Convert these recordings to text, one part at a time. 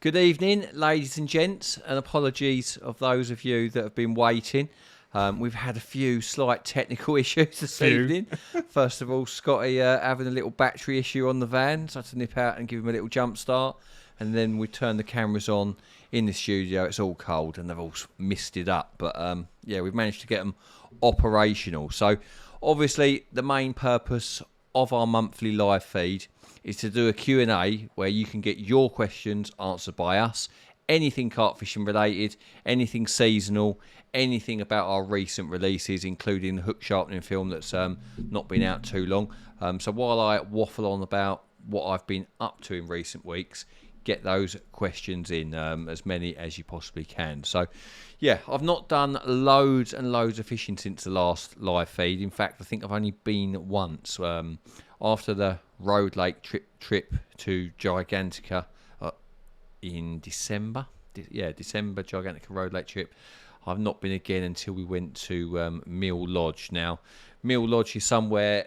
Good evening, ladies and gents, and apologies of those of you that have been waiting. We've had a few slight technical issues this evening. First of all, Scotty having a little battery issue on the van, so I had to nip out and give him a little jump start. And then we turned the cameras on in the studio. It's all cold and they've all misted up. But yeah, we've managed to get them operational. So obviously the main purpose of our monthly live feed is to do a Q&A where you can get your questions answered by us. Anything carp fishing related, anything seasonal, anything about our recent releases, including the hook sharpening film that's not been out too long. So while I waffle on about what I've been up to in recent weeks, get those questions in, as many as you possibly can. So yeah, I've not done loads and loads of fishing since the last live feed. In fact, I think I've only been once, after the Road Lake trip to Gigantica in December. December, Gigantica Road Lake trip. I've not been again until we went to Mill Lodge. Now, Mill Lodge is somewhere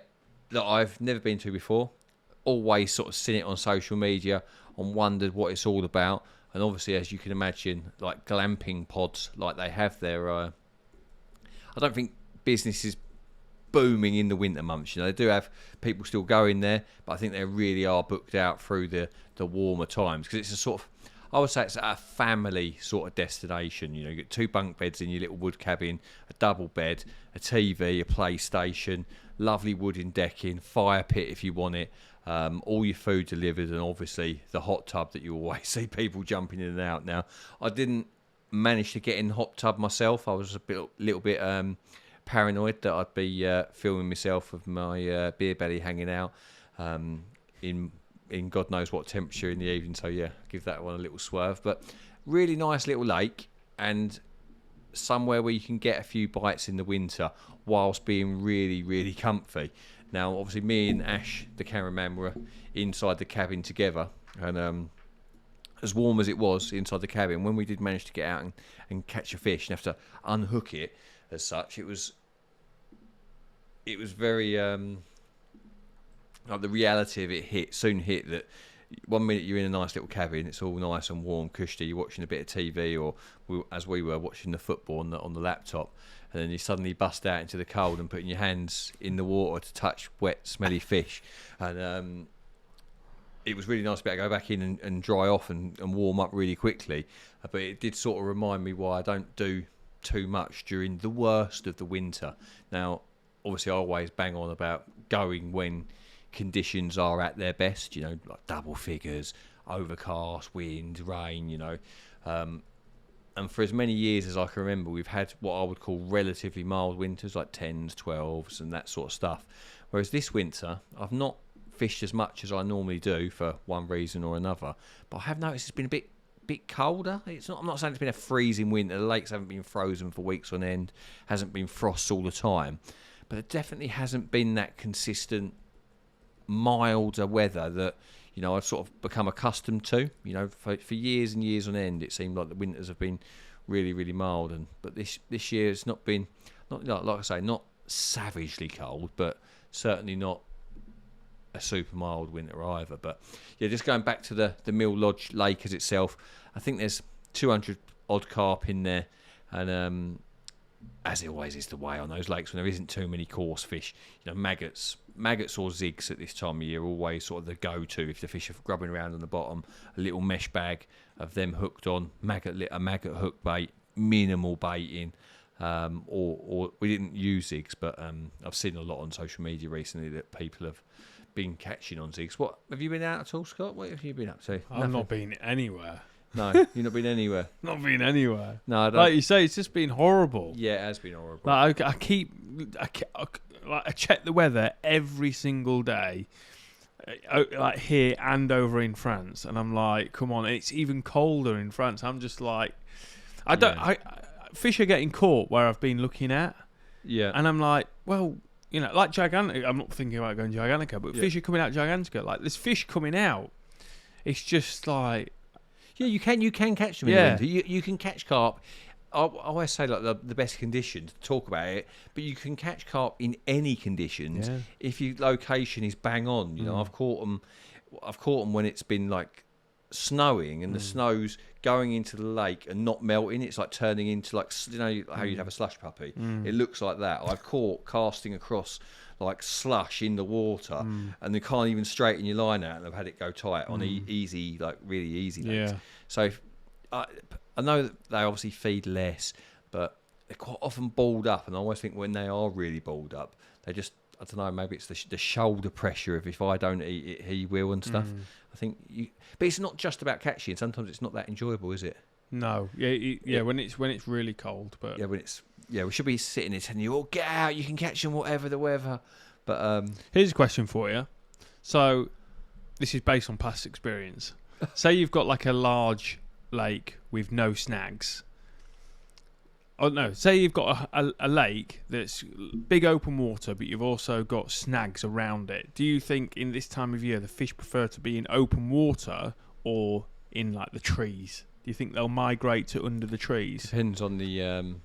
that I've never been to before. Always sort of seen it on social media and wondered what it's all about. And obviously, as you can imagine, like glamping pods like they have there, I don't think business is booming in the winter months. You know, they do have people still going there, but I think they really are booked out through the warmer times, because it's a sort of, I would say it's a family sort of destination. You know, you get 2 bunk beds in your little wood cabin, a double bed, a TV, a PlayStation, lovely wooden decking, fire pit if you want it, all your food delivered, and obviously the hot tub that you always see people jumping in and out. Now, I didn't manage to get in the hot tub myself. I was a little bit paranoid that I'd be filming myself with my beer belly hanging out in God knows what temperature in the evening. So yeah, give that one a little swerve. But really nice little lake, and somewhere where you can get a few bites in the winter whilst being really, really comfy. Now, obviously, me and Ash, the cameraman, were inside the cabin together, and as warm as it was inside the cabin, when we did manage to get out and catch a fish and have to unhook it as such, it was very like the reality of it soon hit that 1 minute you're in a nice little cabin, it's all nice and warm, cushy, you're watching a bit of TV, or as we were watching the football on the laptop, and then you suddenly bust out into the cold and putting your hands in the water to touch wet, smelly fish. And it was really nice to be able to go back in and dry off and warm up really quickly. But it did sort of remind me why I don't do too much during the worst of the winter. Now, obviously, I always bang on about going when conditions are at their best, you know, like double figures, overcast, wind, rain, you know. And for as many years as I can remember, we've had what I would call relatively mild winters, like 10s, 12s, and that sort of stuff. Whereas this winter, I've not fished as much as I normally do for one reason or another, but I have noticed it's been a bit colder. I'm not saying it's been a freezing winter. The lakes haven't been frozen for weeks on end, hasn't been frosts all the time, but it definitely hasn't been that consistent milder weather that, you know, I've sort of become accustomed to. You know, for years and years on end, it seemed like the winters have been really, really mild, but this year it's not been, not like I say, not savagely cold, but certainly not a super mild winter either. But yeah, just going back to the Mill Lodge lake as itself, I think there's 200 odd carp in there, and as it always is the way on those lakes when there isn't too many coarse fish, you know, maggots or zigs at this time of year are always sort of the go-to if the fish are grubbing around on the bottom. A little mesh bag of them hooked on, a maggot hook bait, minimal baiting, or we didn't use zigs, but I've seen a lot on social media recently that people have been catching on zigs. What have you been out at all, Scott? What have you been up to? I've not been anywhere. No, you've not been anywhere. Not been anywhere. No, I don't. Like you say, it's just been horrible. Yeah, it has been horrible. Like I check the weather every single day, like here and over in France, and I'm like, come on, it's even colder in France. I'm just like, fish are getting caught where I've been looking at. Yeah. And I'm like, well, you know, like Gigantica, I'm not thinking about going Gigantica, but fish are coming out Gigantica. Like, there's fish coming out. It's just like... Yeah, you can catch them in the winter. You can catch carp. I always say like the best conditions to talk about it, but you can catch carp in any conditions if your location is bang on. You know, I've caught them when it's been like snowing and the snow's going into the lake and not melting. It's like turning into like, you know how you'd have a slush puppy. It looks like that. I've caught casting across like slush in the water, and they can't even straighten your line out, and I've had it go tight on easy, like really easy lakes. Yeah. So I know that they obviously feed less, but they're quite often balled up, and I always think when they are really balled up, they just, I don't know, maybe it's the shoulder pressure of if I don't eat it, he will and stuff. I think but it's not just about catching. Sometimes it's not that enjoyable, is it? No, when it's really cold, but we should be sitting there telling you, "Oh, get out! You can catch them, whatever the weather." But here's a question for you. So this is based on past experience. Say you've got like a large lake with no snags. Oh no! Say you've got a lake that's big open water, but you've also got snags around it. Do you think in this time of year the fish prefer to be in open water or in like the trees? Do you think they'll migrate to under the trees? Depends on the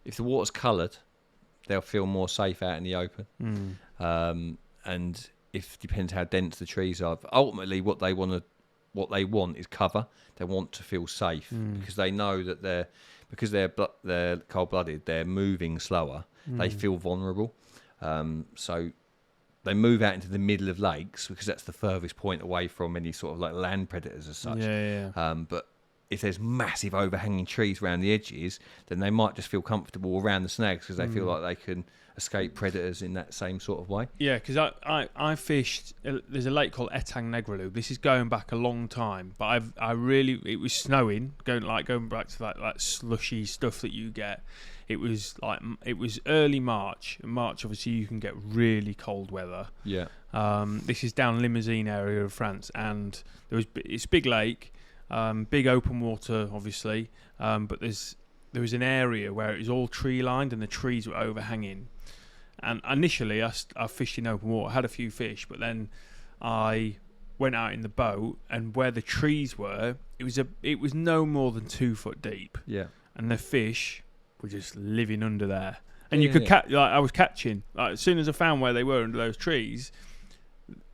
if the water's coloured, they'll feel more safe out in the open. And if depends how dense the trees are. Ultimately, what they want is cover. They want to feel safe because they know that they're cold-blooded. They're moving slower. They feel vulnerable. So they move out into the middle of lakes because that's the furthest point away from any sort of like land predators as such. But if there's massive overhanging trees around the edges, then they might just feel comfortable around the snags because they feel like they can escape predators in that same sort of way. Yeah, because I fished. There's a lake called Etang Negrelu. This is going back a long time, but it was snowing, going back to that slushy stuff that you get. It was early March. In March, obviously, you can get really cold weather. Yeah. This is down Limousin area of France, and it's a big lake, big open water, obviously. But there was an area where it was all tree lined, and the trees were overhanging. And initially, I fished in open water, had a few fish, but then I went out in the boat, and where the trees were, it was no more than 2 foot deep. Yeah. And the fish were just living under there, and you could catch. Like I was catching. Like as soon as I found where they were under those trees,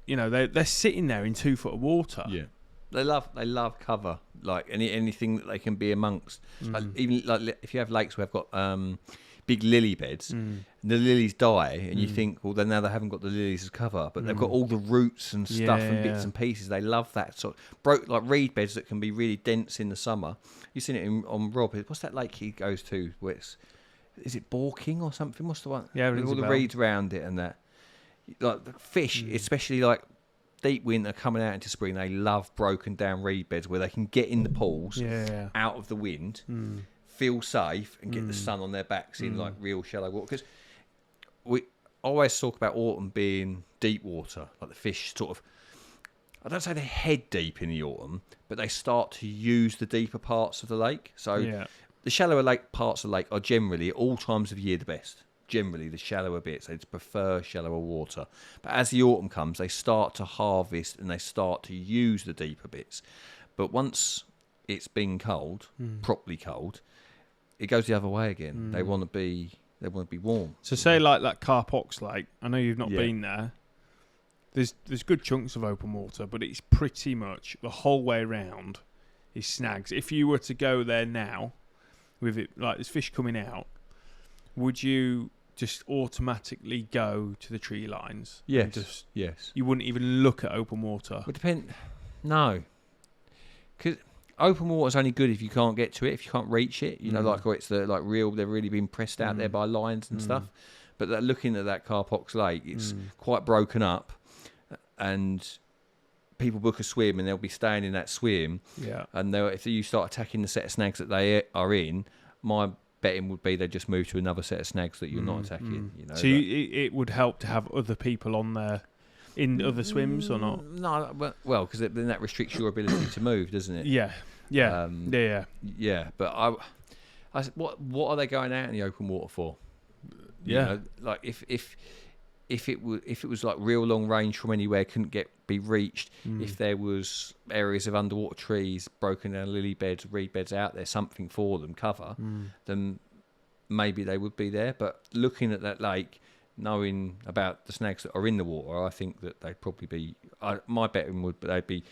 you know, they're sitting there in 2 foot of water. Yeah. They love cover, like anything that they can be amongst. Like, even like if you have lakes where they've got big lily beds, and the lilies die, and you think, well, then now they haven't got the lilies as cover, but they've got all the roots and stuff and bits and pieces. They love that sort of like reed beds that can be really dense in the summer. You've seen it on Rob. What's that lake he goes to? Where is it Borking or something? What's the one? Yeah, with all the reeds around it and that. Like the fish, especially like deep winter coming out into spring, they love broken down reed beds where they can get in the pools out of the wind, feel safe, and get the sun on their backs in like real shallow water. Because we always talk about autumn being deep water, like the fish sort of, I don't say they head deep in the autumn, but they start to use the deeper parts of the lake. So the shallower lake parts of the lake are generally at all times of year the best. Generally the shallower bits, they prefer shallower water. But as the autumn comes, they start to harvest and they start to use the deeper bits. But once it's been cold, properly cold, it goes the other way again. They want to be warm. So say like that CarpFix lake. I know you've not been there. There's good chunks of open water, but it's pretty much the whole way around is snags. If you were to go there now, with it like there's fish coming out, would you just automatically go to the tree lines? Yes. Yes. You wouldn't even look at open water? It depends. No. Because open water is only good if you can't get to it, if you can't reach it. You know, like it's they've really been pressed out there by lines and stuff. But looking at that CarpFix lake, it's quite broken up, and people book a swim and they'll be staying in that swim. Yeah. And if you start attacking the set of snags that they are in, my betting would be they just move to another set of snags that you're not attacking. You know, so it would help to have other people on there in other swims or not? No, well, because then that restricts your ability to move, doesn't it? Yeah. But what are they going out in the open water for? You know, like if it was like real long range from anywhere, couldn't be reached. If there was areas of underwater trees, broken down lily beds, reed beds out there, something for them cover, then maybe they would be there. But looking at that lake, knowing about the snags that are in the water, I think that they'd probably be. My betting would, but they'd be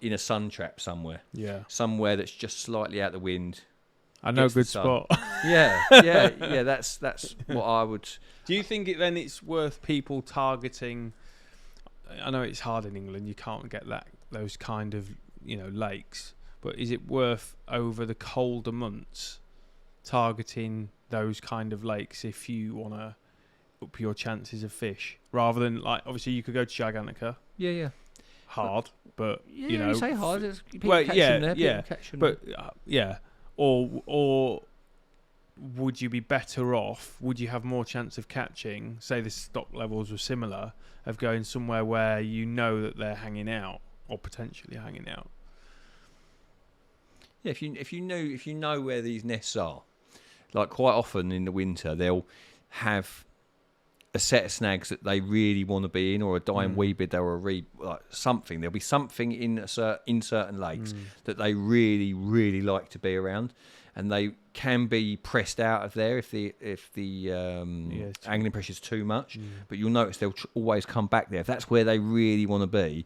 in a sun trap somewhere. Yeah. Somewhere that's just slightly out the wind. I know a gets the good sun. spot. Yeah. That's what I would. Do you think it's worth people targeting? I know it's hard in England. You can't get those kind of lakes. But is it worth over the colder months targeting those kind of lakes if you want to up your chances of fish, rather than obviously you could go to Gigantica. Yeah. Hard, but you say hard. Or would you be better off? Would you have more chance of catching? Say the stock levels were similar, of going somewhere where that they're hanging out or potentially hanging out. Yeah, if you know where these nests are, like quite often in the winter they'll have a set of snags that they really want to be in, or a dying weebid or something. There'll be something in certain lakes that they really, really like to be around, and they can be pressed out of there if the angling pressure is too much. But you'll notice they'll always come back there if that's where they really want to be.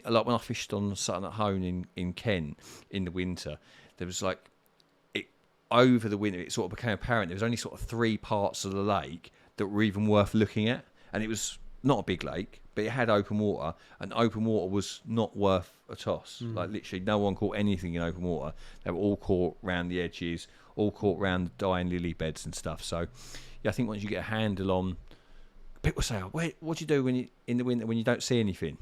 Like when I fished on Sutton at Hone in Kent in the winter, there was over the winter it sort of became apparent there was only sort of 3 parts of the lake that were even worth looking at, and it was not a big lake, but it had open water, and open water was not worth a toss. Like literally no one caught anything in open water. They were all caught round the edges, all caught round the dying lily beds and stuff. So yeah, I think once you get a handle on, people say, what do you do when in the winter when you don't see anything?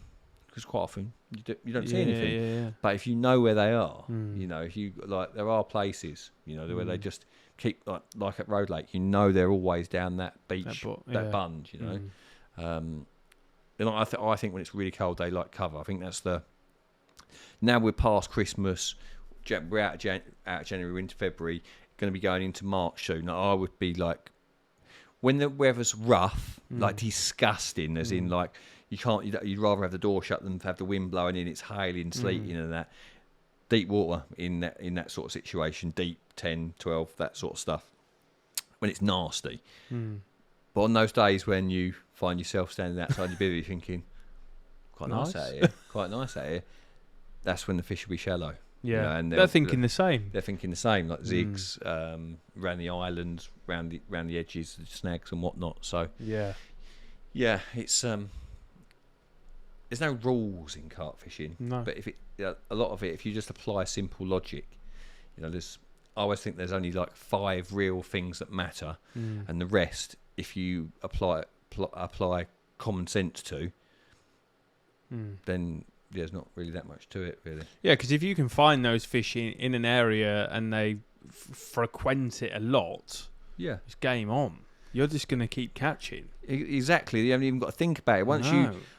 Because quite often you don't see anything. Yeah. But if you know where they are, if you there are places, where they just keep like at Road Lake, they're always down that beach, that bunge, And I think when it's really cold, they like cover. I think that's now we're past Christmas, we're out of January into February, going to be going into March soon. I would be like, when the weather's rough, disgusting, as in you'd rather have the door shut than have the wind blowing in. It's hailing, sleeting, and that. Deep water in that sort of situation, deep 10, 12, that sort of stuff, when it's nasty. But on those days when you find yourself standing outside your bivvy thinking, quite nice out here, that's when the fish will be shallow. Yeah, and they're thinking the same. They're thinking the same, like zigs, around the islands, round the edges, the snags and whatnot. So yeah, it's there's no rules in carp fishing. No. But a lot of it, if you just apply simple logic, I always think there's only 5 real things that matter, and the rest, if you apply common sense to, then there's not really that much to it, really. Yeah, because if you can find those fish in an area and they frequent it a lot, it's game on. You're just going to keep catching. Exactly. You haven't even got to think about it.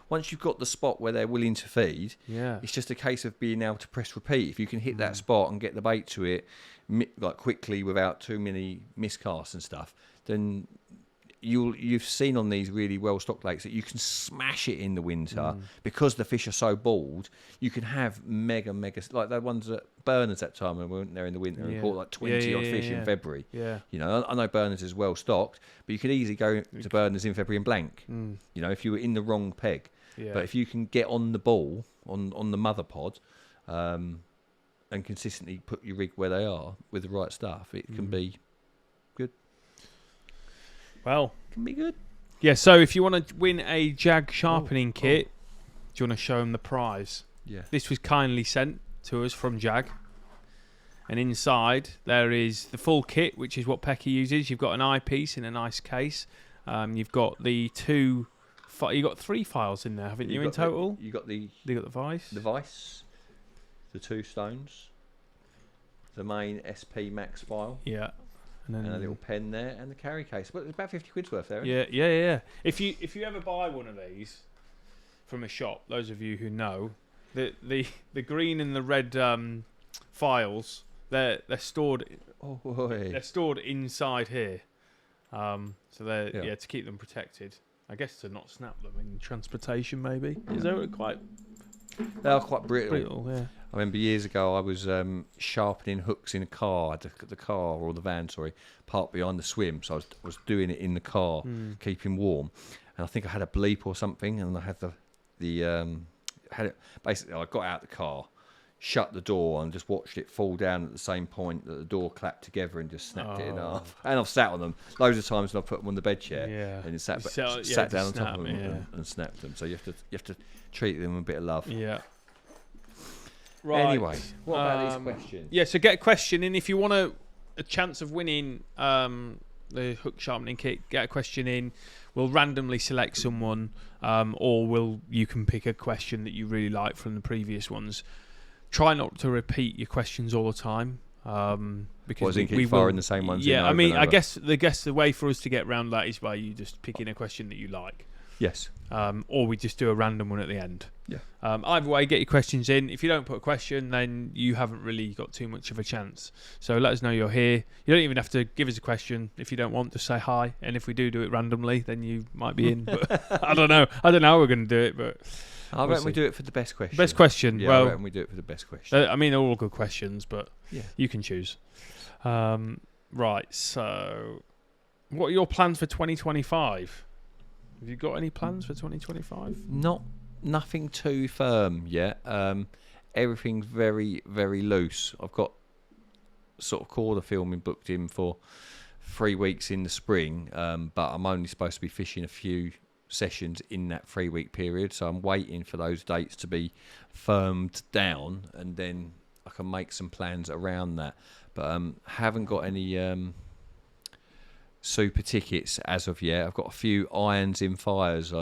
Once you've got the spot where they're willing to feed, it's just a case of being able to press repeat. If you can hit that spot and get the bait to it quickly without too many miscasts and stuff, then you've seen on these really well stocked lakes that you can smash it in the winter because the fish are so bald. You can have mega like the ones that Berners that time when we went there in the winter and caught 20 odd fish in February. I know Berners is well stocked, but you could easily go to Berners in February and blank. If you were in the wrong peg. But if you can get on the ball on the mother pod and consistently put your rig where they are with the right stuff, it can be good. Well, can be good. Yeah, so if you want to win a Jag sharpening kit, do you want to show them the prize? Yeah. This was kindly sent to us from Jag. And inside there is the full kit, which is what Pecky uses. You've got an eyepiece in a nice case. You've got the 2... You've got 3 files in there, haven't you, in total? You got the vice. The vice, the 2 stones, the main SP Max file. Yeah. And a little pen there, and the carry case. But it's about 50 quid's worth there. Yeah. If you ever buy one of these from a shop, those of you who know, the green and the red files, they're stored. They're stored inside here. So they're to keep them protected. I guess to not snap them in transportation, maybe. Is that quite They are quite brittle. Brittle, yeah. I remember years ago I was sharpening hooks in a car, the car or the van, parked behind the swim. So I was doing it in the car, keeping warm. And I think I had a bleep or something, and I had had it. Basically, I got out the car, shut the door, and just watched it fall down at the same point that the door clapped together and just snapped it in half. And I've sat on them loads of times, and I've put them on the bed chair and sat down on top of them and snapped them. So you have to treat them with a bit of love. Yeah. Right. Anyway, what about these questions? Yeah, so get a question in. If you want a chance of winning the hook sharpening kit, get a question in. We'll randomly select someone, or you can pick a question that you really like from the previous ones. Try not to repeat your questions all the time. Because we will in the same ones. Yeah, I mean, I guess the way for us to get around that is by you just picking a question that you like. Yes. Or we just do a random one at the end. Yeah. Either way, get your questions in. If you don't put a question, then you haven't really got too much of a chance. So let us know you're here. You don't even have to give us a question. If you don't want, just say hi. And if we do it randomly, then you might be in. But I don't know. I don't know how we're going to do it, but I reckon we do it for the best question. Best question. Yeah, well, I reckon we do it for the best question. I mean, they're all good questions, but you can choose. Right. So, what are your plans for 2025? Have you got any plans for 2025? Nothing too firm yet. Everything's very, very loose. I've got sort of quarter filming booked in for 3 weeks in the spring, but I'm only supposed to be fishing a few sessions in that 3-week period, so I'm waiting for those dates to be firmed down, and then I can make some plans around that. But haven't got any super tickets as of yet. I've got a few irons in fires.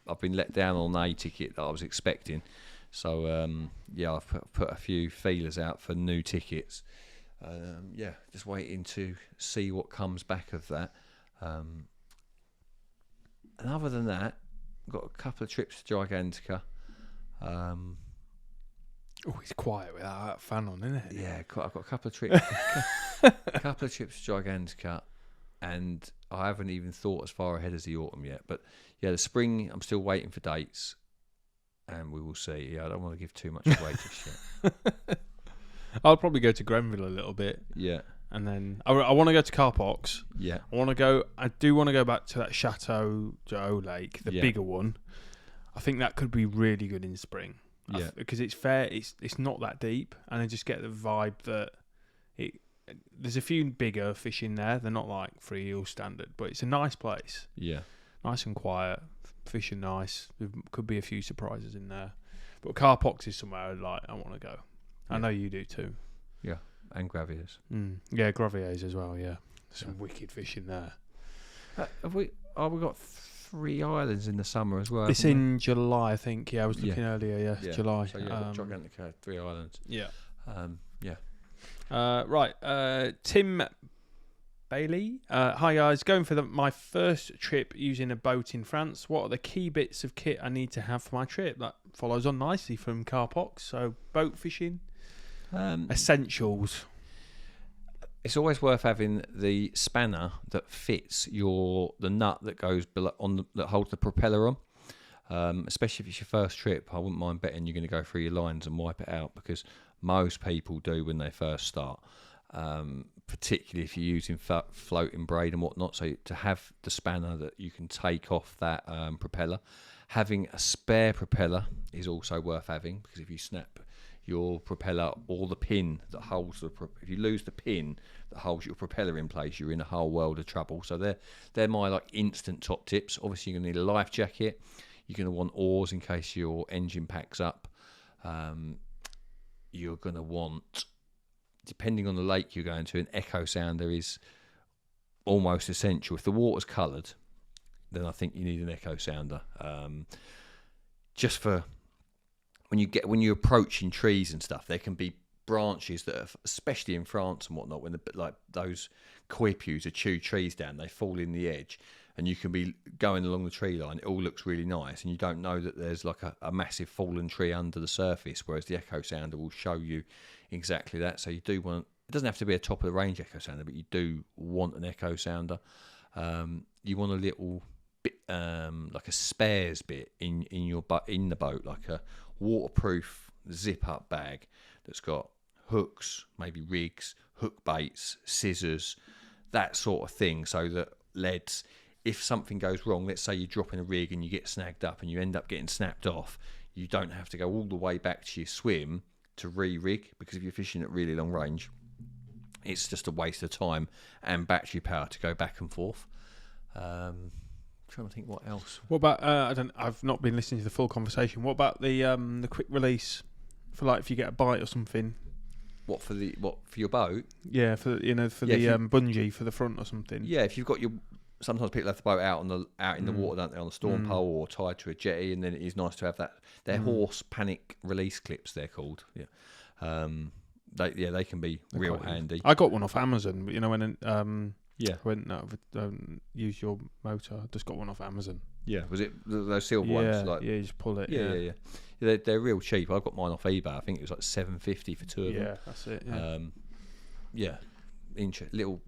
I've been let down on a ticket that I was expecting, so I've put a few feelers out for new tickets. Just waiting to see what comes back of that. And other than that, I've got a couple of trips to Gigantica. It's quiet without that fan on, isn't it? Yeah, I've got a couple of trips. Couple of trips to Gigantica, and I haven't even thought as far ahead as the autumn yet. But yeah, the spring, I'm still waiting for dates, and we will see. Yeah, I don't want to give too much away just yet. I'll probably go to Grenville a little bit. Yeah. And then I want to go to CarpFix. Yeah. I do want to go back to that Chateau d'Eau Lake, the bigger one. I think that could be really good in spring. Yeah. Because it's fair. It's not that deep, and I just get the vibe that there's a few bigger fish in there. They're not like Free Eel standard, but it's a nice place. Yeah. Nice and quiet. Fish are nice. There could be a few surprises in there. But CarpFix is somewhere I want to go. I know you do too. Yeah. And Graviers. Yeah, Graviers as well, yeah. Some wicked fish in there. We got 3 islands in the summer as well. It's in July, I think. Yeah, I was looking earlier. Yeah, July. So got Gigantica, 3 islands. Yeah. Right. Tim Bailey. Hi guys, going for my first trip using a boat in France. What are the key bits of kit I need to have for my trip? That follows on nicely from CarpFix. So boat fishing, essentials. It's always worth having the spanner that fits the nut that goes that holds the propeller on. Especially if it's your first trip, I wouldn't mind betting you're going to go through your lines and wipe it out, because most people do when they first start. Particularly if you're using floating braid and whatnot. So to have the spanner that you can take off that propeller. Having a spare propeller is also worth having, because if you snap your propeller or the pin that holds if you lose the pin that holds your propeller in place, you're in a whole world of trouble. So they're my instant top tips. Obviously you're going to need a life jacket. You're going to want oars in case your engine packs up. You're going to want, depending on the lake you're going to, an echo sounder is almost essential. If the water's coloured, then I think you need an echo sounder. Just for when you're approaching trees and stuff, there can be branches that are, especially in France and whatnot, when those coipus that chew trees down, they fall in the edge, and you can be going along the tree line. It all looks really nice, and you don't know that there's a massive fallen tree under the surface, whereas the echo sounder will show you exactly that. So you do want, it doesn't have to be a top of the range echo sounder, but you do want an echo sounder. You want a little bit, like a spares bit in the boat, like a waterproof zip-up bag that's got hooks, maybe rigs, hook baits, scissors, that sort of thing, so that leads, if something goes wrong, let's say you're dropping a rig and you get snagged up and you end up getting snapped off, you don't have to go all the way back to your swim to re-rig, because if you're fishing at really long range, it's just a waste of time and battery power to go back and forth. Trying to think what else. What about I've not been listening to the full conversation. What about the quick release for, like, if you get a bite or something? What for your boat? Yeah, for the bungee for the front or something. Yeah, if you've got your, sometimes people have the boat out in the water, don't they, on the storm pole or tied to a jetty, and then it is nice to have that. They're horse panic release clips, they're called. Yeah, they can be real handy. I got one off Amazon. You know, when I went use your motor. I just got one off Amazon. Yeah, was it those silver ones? Like, yeah, you just pull it. Yeah. They're real cheap. I got mine off eBay. I think it was like $7.50 for 2 of them. Yeah, that's it.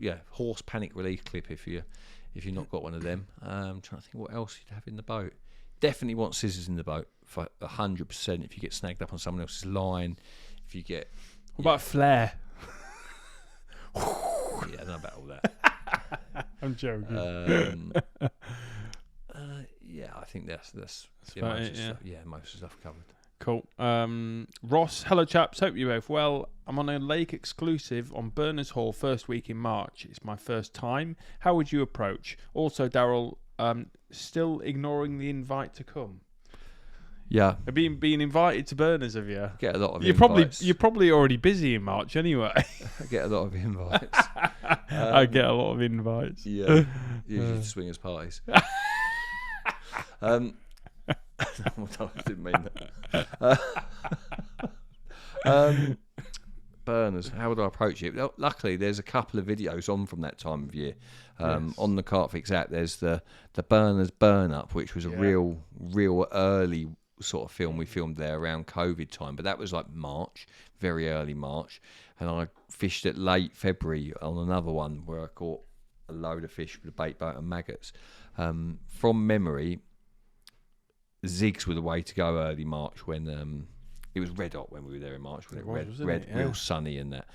Yeah. Horse panic relief clip if you've not got one of them. I'm trying to think what else you'd have in the boat. Definitely want scissors in the boat for 100%. If you get snagged up on someone else's line, if you get. What about a flare? Yeah, I don't know about all that. I'm joking. I think that's most most of the stuff covered. Cool. Ross, hello chaps, hope you're both well. I'm on a lake exclusive on Berners Hall first week in March. It's my first time. How would you approach? Also, Darrell, still ignoring the invite to come. Yeah, being invited to Berners, have you? Get a lot of invites. You're probably already busy in March anyway. I get a lot of invites. I get a lot of invites. Yeah, usually to swingers parties. I didn't mean that. Burners, how would I approach it? Well, luckily, there's a couple of videos on from that time of year. On the CarpFix app, there's the Burners Burn Up, which was a real early sort of film we filmed there around COVID time, but that was like March, very early March, and I fished it late February on another one where I caught a load of fish with a bait boat and maggots. From memory, zigs were the way to go early March when it was red hot when we were there in March, when real sunny and that.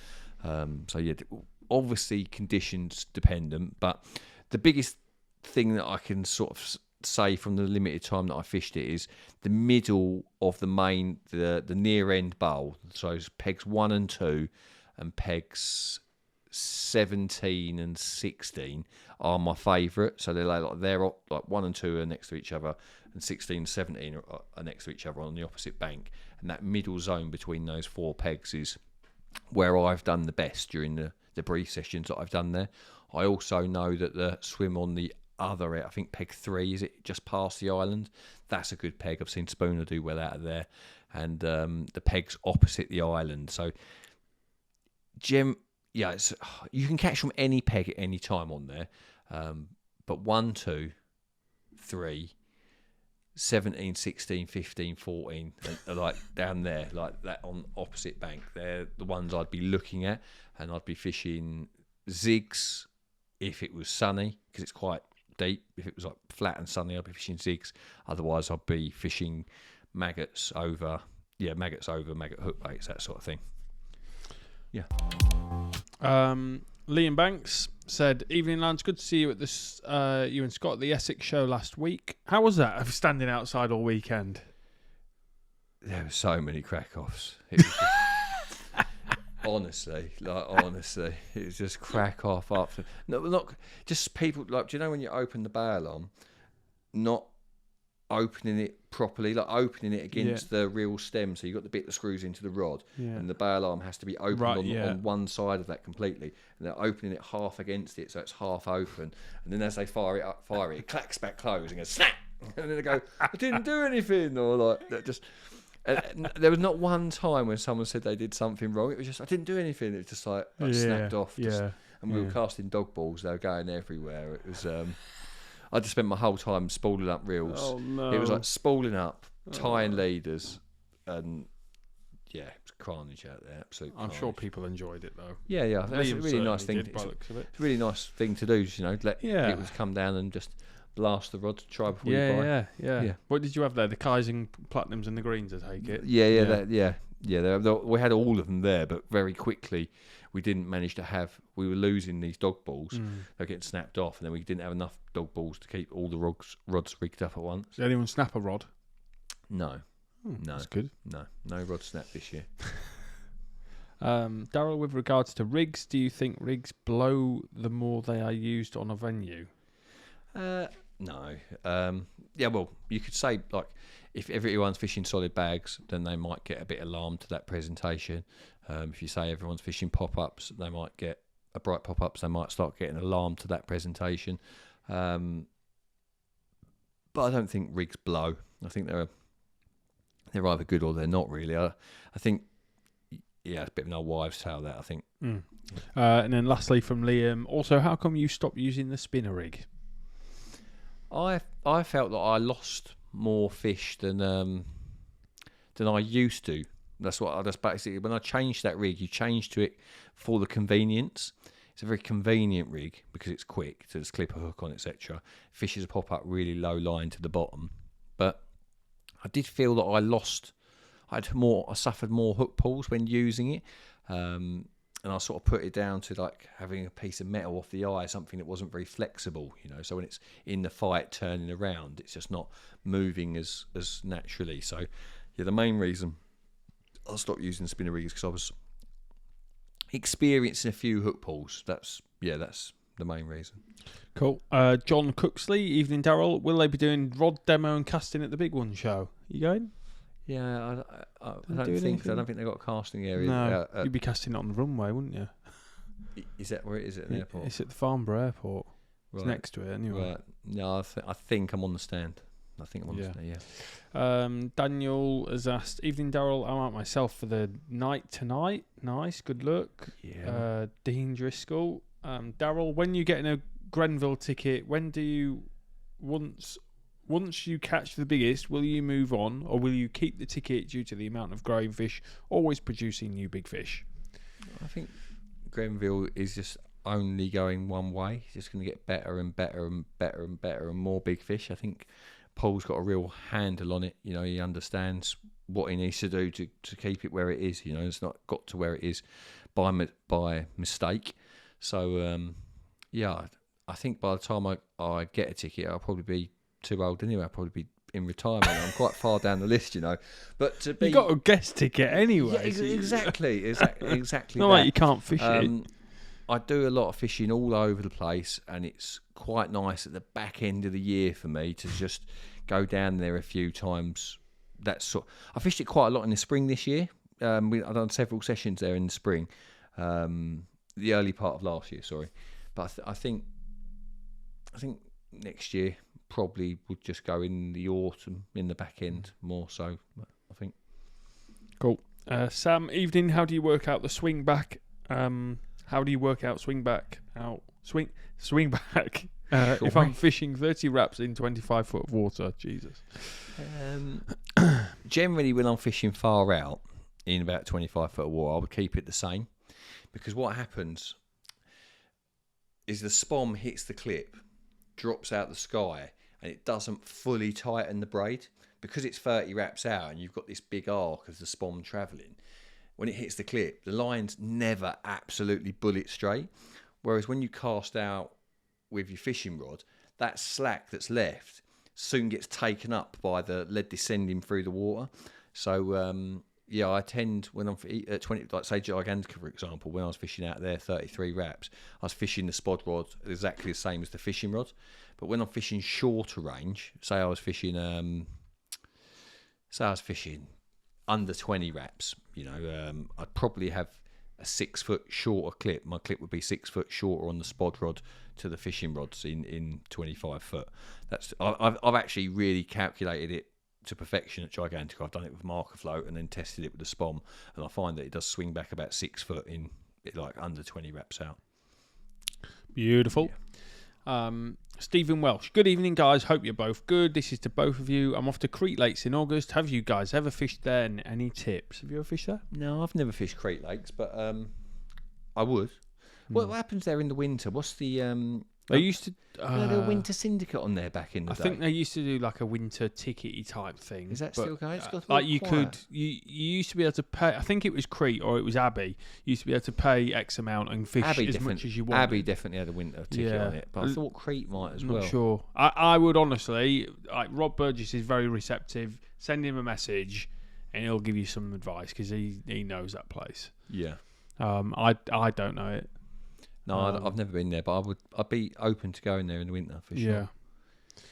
Obviously conditions dependent, but the biggest thing that I can sort of say from the limited time that I fished it is the middle of the near end bowl. So it's pegs 1 and 2 and pegs 17 and 16 are my favourite. So they're like 1 and 2 are next to each other, and 16 and 17 are next to each other on the opposite bank. And that middle zone between those 4 pegs is where I've done the best during the brief sessions that I've done there. I also know that the swim on the other, I think peg 3, is it just past the island? That's a good peg. I've seen Spooner do well out of there. And the pegs opposite the island. So, you can catch from any peg at any time on there. But 1, 2, 3, 17, 16, 15, 14, are like down there, like that on opposite bank. They're the ones I'd be looking at, and I'd be fishing zigs if it was sunny, because it's quite deep. If it was like flat and sunny, I'd be fishing zigs. Otherwise, I'd be fishing maggot hook baits, that sort of thing. Yeah. Liam Banks said, "Evening, lads. Good to see you at this. You and Scott at the Essex show last week. How was that? Of standing outside all weekend." There were so many crack-offs. It was just, honestly, it was just crack-off after. No, not just people, like, do you know when you open the bail on, not opening it properly, like opening it against the real stem, so you've got the bit that screws into the rod, and the bail arm has to be opened on one side of that completely, and they're opening it half against it, so it's half open, and then as they fire it clacks back closed and goes snap, and then they go, "I didn't do anything," or like that. Just there was not one time when someone said they did something wrong. It was just, "I didn't do anything." It was just like snapped off. And we were casting dog balls. They were going everywhere. It was. I just spent my whole time spooling up reels. Oh, no. It was like spooling up, tying leaders, and it was carnage out there. Absolute carnage. I'm sure people enjoyed it though. Yeah. That's a really nice thing. It's a really nice thing to do. Let people come down and just blast the rod to try before you buy. Yeah. What did you have there? The Kaisen Platinums and the Greens, I take it. Yeah. We had all of them there, but very quickly we didn't manage to have. We were losing these dog balls. They were getting snapped off, and then we didn't have enough dog balls to keep all the rods rigged up at once. Did anyone snap a rod? No. No. That's good. No rod snap this year. Darrell, with regards to rigs, do you think rigs blow the more they are used on a venue? No. Well, you could say, like, if everyone's fishing solid bags, then they might get a bit alarmed to that presentation. If you say everyone's fishing pop-ups, they might get a bright pop-ups. They might start getting alarmed to that presentation. But I don't think rigs blow. I think they're either good or they're not really. I think, it's a bit of an old wives' tale, that, I think. And then lastly from Liam, also, how come you stopped using the spinner rig? I felt that I lost more fish than I used to. That's basically, when I changed that rig, you change to it for the convenience. It's a very convenient rig because it's quick to just clip a hook on, etc. Fishes pop up really low line to the bottom. But I did feel that I suffered more hook pulls when using it. And I sort of put it down to like having a piece of metal off the eye, something that wasn't very flexible, So when it's in the fight turning around, it's just not moving as naturally. So the main reason I stopped using spinner rigs because I was experiencing a few hook pulls. That's the main reason. Cool. John Cooksley, evening Darrell. Will they be doing rod demo and casting at the Big One show? You going? Yeah, I don't think they've got a casting area. No, you'd be casting it on the runway, wouldn't you? Is that where it is at the airport? It's at the Farnborough Airport. Right. It's next to it anyway. Right. No, I think I'm on the stand. The stand, yeah. Daniel has asked, evening Darrell, I'm out myself for the night tonight. Nice, good luck. Yeah. Dean Driscoll. Darrell, when you get a Grenville ticket, when do you, once you catch the biggest, will you move on, or will you keep the ticket due to the amount of growing fish always producing new big fish? I think Grenville is just only going one way. It's just going to get better and better and better and better and more big fish. I think Paul's got a real handle on it. He understands what he needs to do to keep it where it is. It's not got to where it is by mistake. So, I think by the time I get a ticket, I'll probably be too old anyway. I'll probably be in retirement. I'm quite far down the list, But to be, you got a guest ticket anyway. Yeah, exactly. Not like you can't fish it. I do a lot of fishing all over the place, and it's quite nice at the back end of the year for me to just go down there a few times. I fished it quite a lot in the spring this year. I've done several sessions there in the spring, the early part of last year. Sorry, but I think next year probably would just go in the autumn, in the back end more so. I think. Cool. Sam, evening. How do you work out the swing back? How do you work out swing back? Swing back. If I'm fishing 30 wraps in 25 foot of water, Jesus. Generally, when I'm fishing far out in about 25 foot of water, I would keep it the same, because what happens is the spom hits the clip, drops out the sky, and it doesn't fully tighten the braid because it's 30 wraps out, and you've got this big arc of the spom travelling. When it hits the clip, the line's never absolutely bullet straight. Whereas when you cast out with your fishing rod, that slack that's left soon gets taken up by the lead descending through the water. So, I tend, when I'm at 20, like say Gigantica, for example, when I was fishing out there 33 wraps, I was fishing the spod rod exactly the same as the fishing rod. But when I'm fishing shorter range, say I was fishing under 20 wraps, I'd probably have a 6 foot shorter clip. My clip would be 6 foot shorter on the spod rod to the fishing rods in 25 foot. I've actually really calculated it to perfection at Gigantic. I've done it with marker float and then tested it with the spom, and I find that it does swing back about 6 foot in like under 20 wraps out. Beautiful. Yeah. Stephen Welsh. Good evening, guys. Hope you're both good. This is to both of you. I'm off to Crete Lakes in August. Have you guys ever fished there? And any tips? Have you ever fished there? No, I've never fished Crete Lakes, but I would. What happens there in the winter? What's the They used to. They had a winter syndicate on there back in the day. I think they used to do like a winter tickety type thing. Is that still going? It's got like you could, you used to be able to pay. I think it was Crete or it was Abbey. You used to be able to pay X amount and fish as much as you wanted. Abbey definitely had a winter ticket on it, but I thought Crete might as well. Not sure. I would honestly, like Rob Burgess is very receptive. Send him a message, and he'll give you some advice because he knows that place. Yeah. I don't know it. No, I've never been there, but I'd be open to going there in the winter for sure.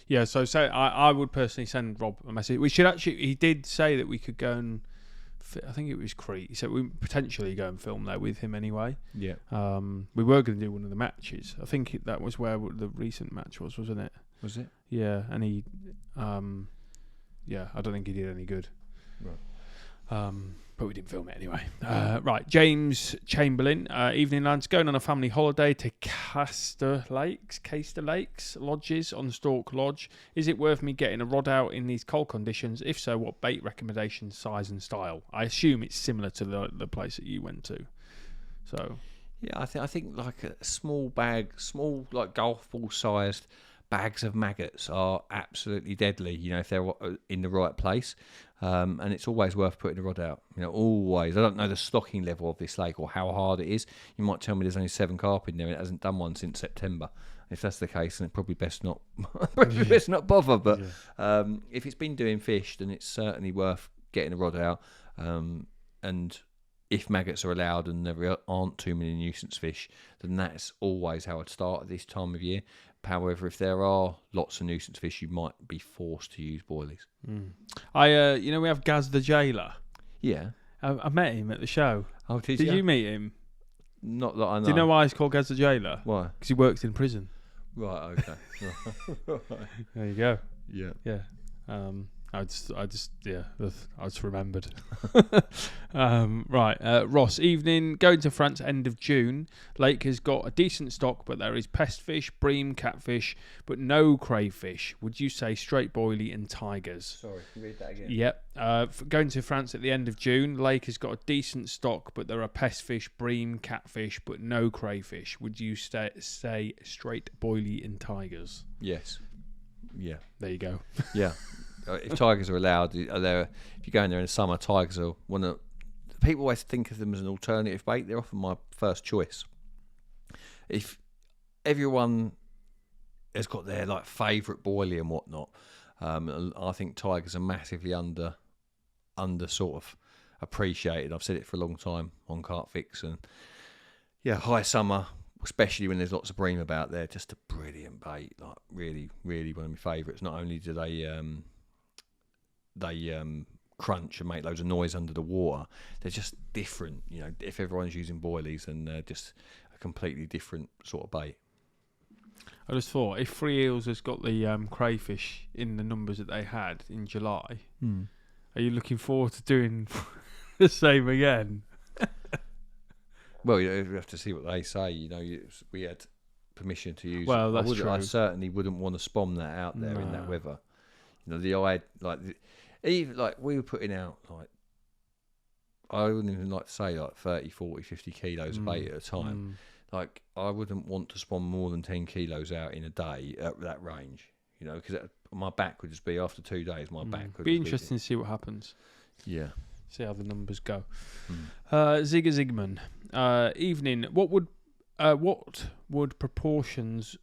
Yeah. So I would personally send Rob a message. We should actually. He did say that we could go and. I think it was Crete. He said we potentially go and film there with him anyway. Yeah. We were going to do one of the matches. I think that was where the recent match was, wasn't it? Was it? Yeah, and he. I don't think he did any good. Right. But we didn't film it anyway. Right, James Chamberlain. Evening, lads. Going on a family holiday to Caister Lakes Lodges on Stork Lodge. Is it worth me getting a rod out in these cold conditions? If so, what bait recommendations, size and style? I assume it's similar to the place that you went to. So, yeah, I think like a small like golf ball sized bags of maggots are absolutely deadly. You know, if they're in the right place. And it's always worth putting the rod out. You know, always. I don't know the stocking level of this lake or how hard it is. You might tell me there's only 7 carp in there and it hasn't done one since September. If that's the case, then it's probably best not best not bother. But if it's been doing fish, then it's certainly worth getting the rod out. And if maggots are allowed and there aren't too many nuisance fish, then that's always how I'd start at this time of year. However, if there are lots of nuisance fish, you might be forced to use boilies. We have Gaz the jailer. Yeah. I met him at the show. Oh, did you meet him? Not that I know. Do you know why he's called Gaz the jailer? Why? Because he works in prison. Right, okay. Right. There you go. Yeah. I just remembered. Ross, evening. Going to France end of June. Lake has got a decent stock, but there is pest fish, bream, catfish, but no crayfish. Would you say straight boilie and tigers? Sorry, can you read that again? Yep. Going to France at the end of June. Lake has got a decent stock, but there are pest fish, bream, catfish, but no crayfish. Would you say straight boilie and tigers? Yes. Yeah. There you go. Yeah. If tigers are allowed, if you go in there in the summer, tigers are one of. People always think of them as an alternative bait. They're often my first choice. If everyone has got their like favourite boilie and whatnot, I think tigers are massively under sort of appreciated. I've said it for a long time on CarpFix, and high summer, especially when there's lots of bream about there, just a brilliant bait. Like really, really one of my favourites. Not only do they crunch and make loads of noise under the water, they're just different. You know, if everyone's using boilies, then they're just a completely different sort of bait. I just thought, if Free Eels has got the crayfish in the numbers that they had in July, are you looking forward to doing the same again? Well, you have to see what they say. You know, we had permission to use. Well, that's true. I certainly wouldn't want to spawn that out there in that weather. You know, even like we were putting out like, I wouldn't even like to say like 30, 40, 50 kilos of bait at a time. Like I wouldn't want to spawn more than 10 kilos out in a day at that range. You know, because my back would just be, after 2 days, my back would be interesting to see what happens. Yeah. See how the numbers go. Zigga Zigman. Evening. What would proportions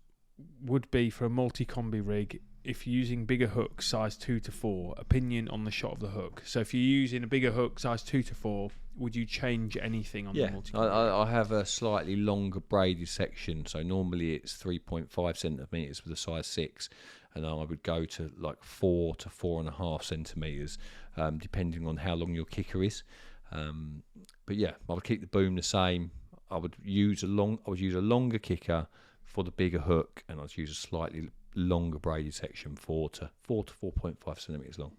would be for a multi-combi rig if you're using bigger hooks, size 2 to 4? Opinion on the shot of the hook. So if you're using a bigger hook, size 2 to 4, would you change anything on the multi-combi? I have a slightly longer braided section. So normally it's 3.5 centimetres with a size 6. And I would go to like 4 to 4.5 centimetres, depending on how long your kicker is. But yeah, I would keep the boom the same. I would use a longer kicker for the bigger hook, and I'd use a slightly longer braided section, 4 to 4.5 centimetres long.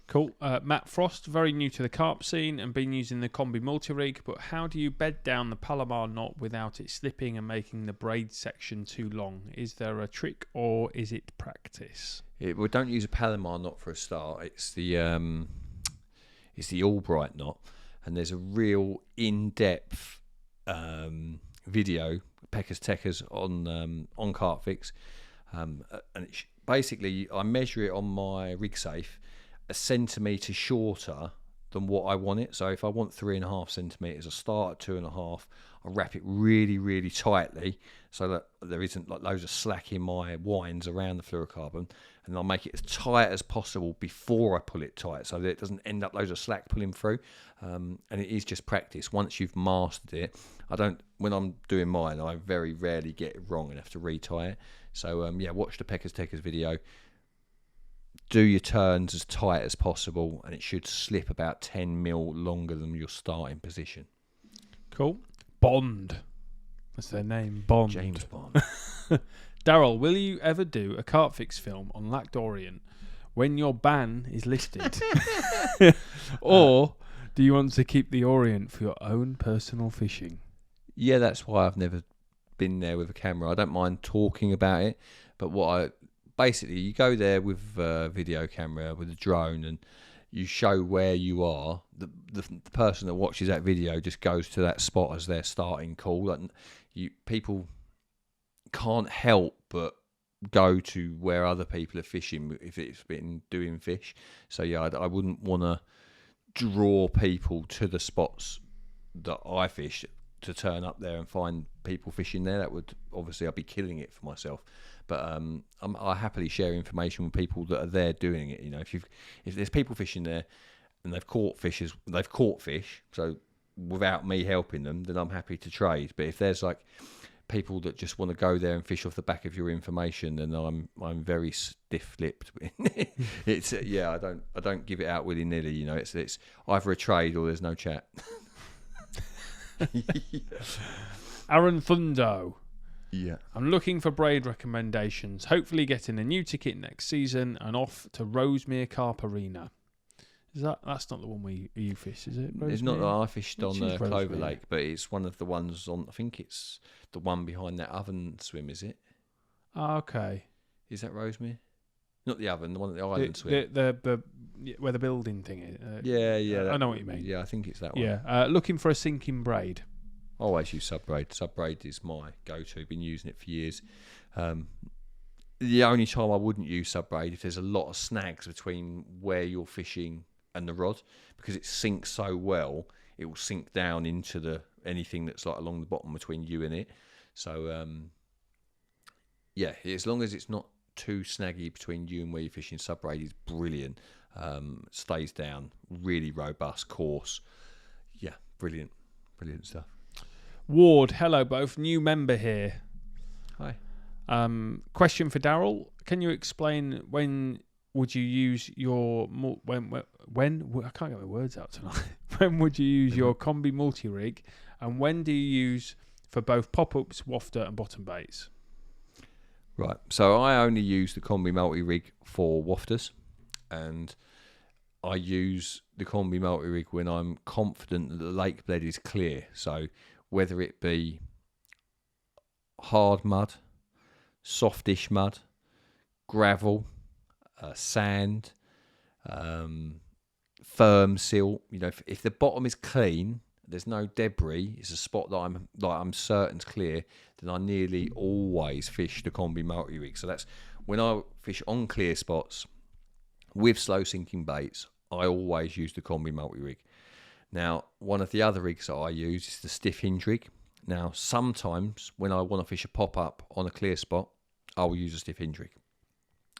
Cool. Matt Frost, very new to the carp scene and been using the combi multi-rig, but how do you bed down the Palomar knot without it slipping and making the braid section too long? Is there a trick or is it practice? We don't use a Palomar knot for a start. It's the Albright knot, and there's a real in-depth video, Peckers Teckers on CarpFix, and basically I measure it on my rig safe a centimetre shorter than what I want it. So if I want 3.5 centimetres, I start at 2.5. I wrap it really, really tightly so that there isn't like loads of slack in my winds around the fluorocarbon, and I'll make it as tight as possible before I pull it tight so that it doesn't end up loads of slack pulling through. And it is just practice. Once you've mastered it, when I'm doing mine, I very rarely get it wrong and have to retie it. So watch the Peckers Teckers video. Do your turns as tight as possible, and it should slip about 10 mil longer than your starting position. Cool. Bond. That's their name, Bond. James Bond. Darrell, will you ever do a CarpFix film on Lac d'Orient when your ban is lifted? Or do you want to keep the Orient for your own personal fishing? Yeah, that's why I've never been there with a camera. I don't mind talking about it, but basically, you go there with a video camera, with a drone, and you show where you are. The person that watches that video just goes to that spot as their starting call. And people can't help but go to where other people are fishing if it's been doing fish. So yeah, I wouldn't want to draw people to the spots that I fish to turn up there and find people fishing there. That would obviously, I'd be killing it for myself. But I happily share information with people that are there doing it. You know, if there's people fishing there and they've caught fish, so without me helping them, then I'm happy to trade. But if there's like people that just want to go there and fish off the back of your information, then I'm very stiff-lipped. It's I don't give it out willy-nilly. You know, it's either a trade or there's no chat. Aaron Thundo. Yeah. I'm looking for braid recommendations. Hopefully getting a new ticket next season and off to Rosemere Carp Arena. That's not the one you fish, is it? Rosemere? It's not that I fished on Clover Rosemere? Lake, but it's one of the ones on. I think it's the one behind that oven swim. Is it? Oh, okay. Is that Rosemere? Not the oven, the one at the island swim. The where the building thing is. Yeah. I know what you mean. Yeah, I think it's that one. Yeah. Looking for a sinking braid. I always use sub-braid. Sub-braid is my go-to. Been using it for years. The only time I wouldn't use sub-braid if there's a lot of snags between where you're fishing and the rod, because it sinks so well, it will sink down into anything that's like along the bottom between you and it. So as long as it's not too snaggy between you and where you're fishing, sub-braid is brilliant. Stays down, really robust, coarse. Yeah, brilliant stuff. Ward, hello both. New member here. Hi. Question for Darrell. Can you explain when would you use your when I can't get my words out tonight. When would you use your combi multi-rig, and when do you use for both pop-ups, wafter and bottom baits? Right. So I only use the combi multi-rig for wafters, and I use the combi multi-rig when I'm confident that the lake bed is clear. So whether it be hard mud, softish mud, gravel, sand, firm silt. You know, if the bottom is clean, there's no debris, it's a spot that I'm certain's clear, then I nearly always fish the combi multi-rig. So that's when I fish on clear spots with slow sinking baits, I always use the combi multi-rig. Now, one of the other rigs that I use is the stiff hinge rig. Now, sometimes when I want to fish a pop-up on a clear spot, I will use a stiff hinge rig.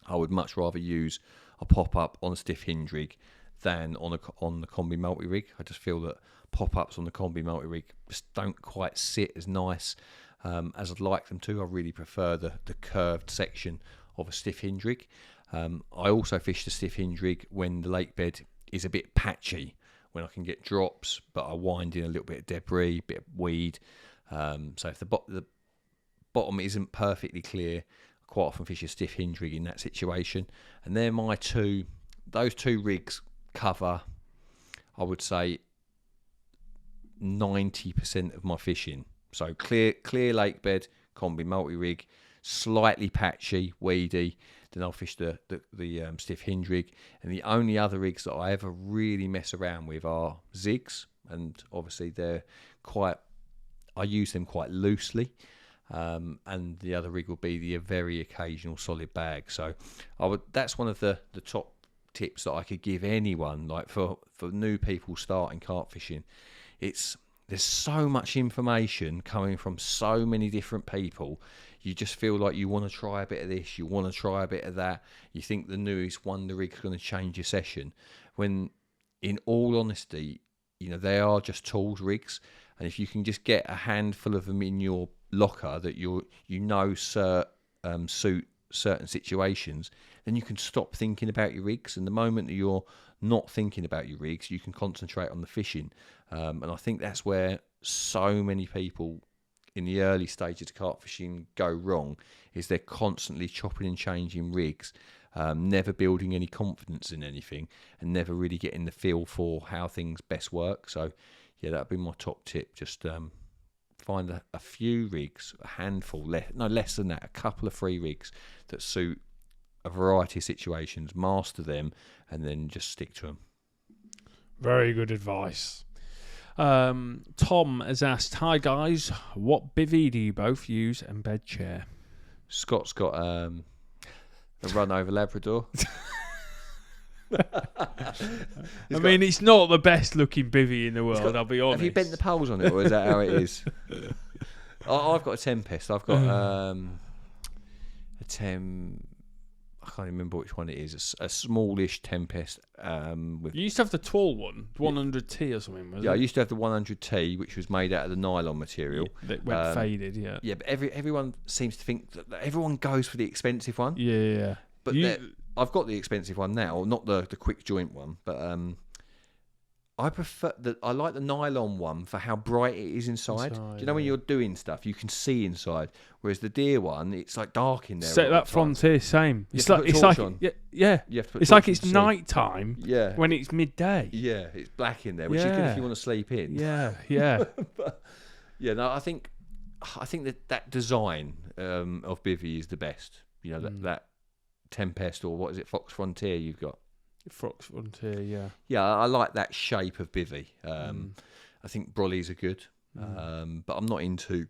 I would much rather use a pop-up on a stiff hinge rig than on the combi multi-rig. I just feel that pop-ups on the combi multi-rig just don't quite sit as nice as I'd like them to. I really prefer the curved section of a stiff hinge rig. I also fish the stiff hinge rig when the lake bed is a bit patchy, when I can get drops, but I wind in a little bit of debris, bit of weed. So if the bottom isn't perfectly clear, I quite often fish a stiff hinge rig in that situation. And they're those two rigs cover, I would say, 90% of my fishing. So clear lake bed, combi multi-rig, slightly patchy, weedy, then I'll fish the stiff hinge rig. And the only other rigs that I ever really mess around with are zigs, and obviously they're quite I use them quite loosely. And the other rig will be the very occasional solid bag. So that's one of the top tips that I could give anyone, like for new people starting carp fishing. There's so much information coming from so many different people. You just feel like you want to try a bit of this, you want to try a bit of that. You think the newest wonder rig's going to change your session, when in all honesty, they are just tools rigs. And if you can just get a handful of them in your locker that suit certain situations, then you can stop thinking about your rigs. And the moment that you're not thinking about your rigs, you can concentrate on the fishing. And I think that's where so many people in the early stages of carp fishing go wrong, is they're constantly chopping and changing rigs, never building any confidence in anything, and never really getting the feel for how things best work. So yeah, that'd be my top tip. Just find a few rigs, a handful, less than that, a couple of free rigs that suit a variety of situations, master them, and then just stick to them. Very good advice. Tom has asked, hi guys, what bivvy do you both use and bed chair? Scott's got a run over Labrador. It's not the best looking bivvy in the world, I'll be honest. Have you bent the poles on it, or is that how it is? I've got a Tempest. I've got a I can't remember which one it is. A smallish Tempest. You used to have the tall one, 100T or something, wasn't it? Yeah, I used to have the 100T, which was made out of the nylon material. That went faded, yeah. Yeah, but everyone seems to think that everyone goes for the expensive one. Yeah. But I've got the expensive one now, not the quick joint one, but I prefer I like the nylon one for how bright it is inside. Do you know when you're doing stuff, you can see inside, whereas the deer one, it's like dark in there. Set that Frontier, same. It's like yeah. It's like it's night time. Yeah. When it's midday. Yeah, it's black in there, which is good if you want to sleep in. Yeah. But, I think that design of bivvy is the best. That Tempest, or what is it, Fox Frontier you've got? Fox Frontier, yeah. Yeah, I like that shape of bivvy. I think brollies are good, but I'm not into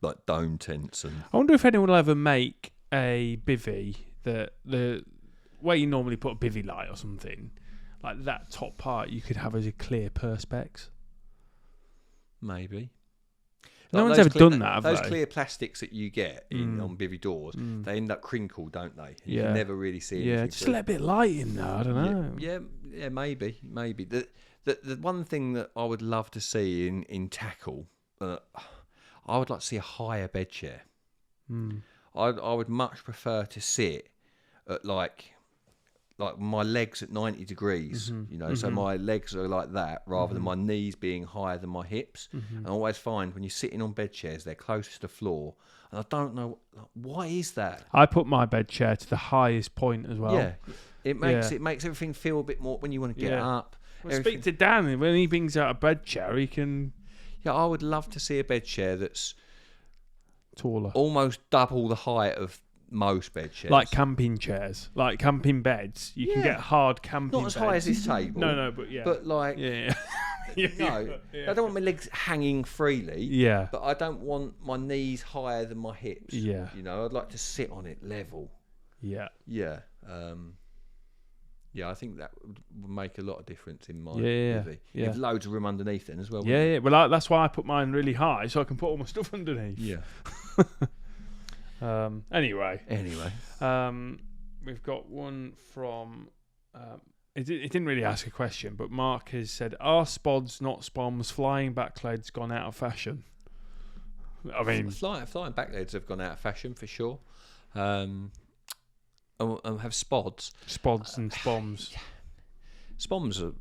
like dome tents. And I wonder if anyone will ever make a bivvy that the where you normally put a bivvy light or something, like that top part you could have as a clear perspex. Maybe. No one's ever done that, have those they? clear plastics that you get on bivvy doors, they end up crinkled, don't they? You Yeah. can never really see anything. Yeah, just let a bit of light in there, I don't know. Yeah, maybe. The one thing that I would love to see in tackle, I would like to see a higher bed chair. I would much prefer to sit at like my legs at 90 degrees, so my legs are like that rather than my knees being higher than my hips. And I always find when you're sitting on bed chairs, they're closest to the floor. And I don't know, why is that? I put my bed chair to the highest point as well. Yeah, it makes everything feel a bit more when you want to get up. Well, speak to Dan, when he brings out a bed chair, he can... Yeah, I would love to see a bed chair that's taller, almost double the height of most bed chairs, like camping chairs, like camping beds. You can get hard camping not as beds. high as this table. No, but like I don't want my legs hanging freely. Yeah, but I don't want my knees higher than my hips. Yeah, I'd like to sit on it level. Yeah. I think that would make a lot of difference in my bivvy. You have loads of room underneath then as well. Yeah. Well, that's why I put mine really high, so I can put all my stuff underneath. Yeah. Anyway, we've got one from. It didn't really ask a question, but Mark has said, "Are spods, not spoms, flying backleads gone out of fashion?" I mean, flying backleads have gone out of fashion for sure. And have spods and spoms. Spoms are,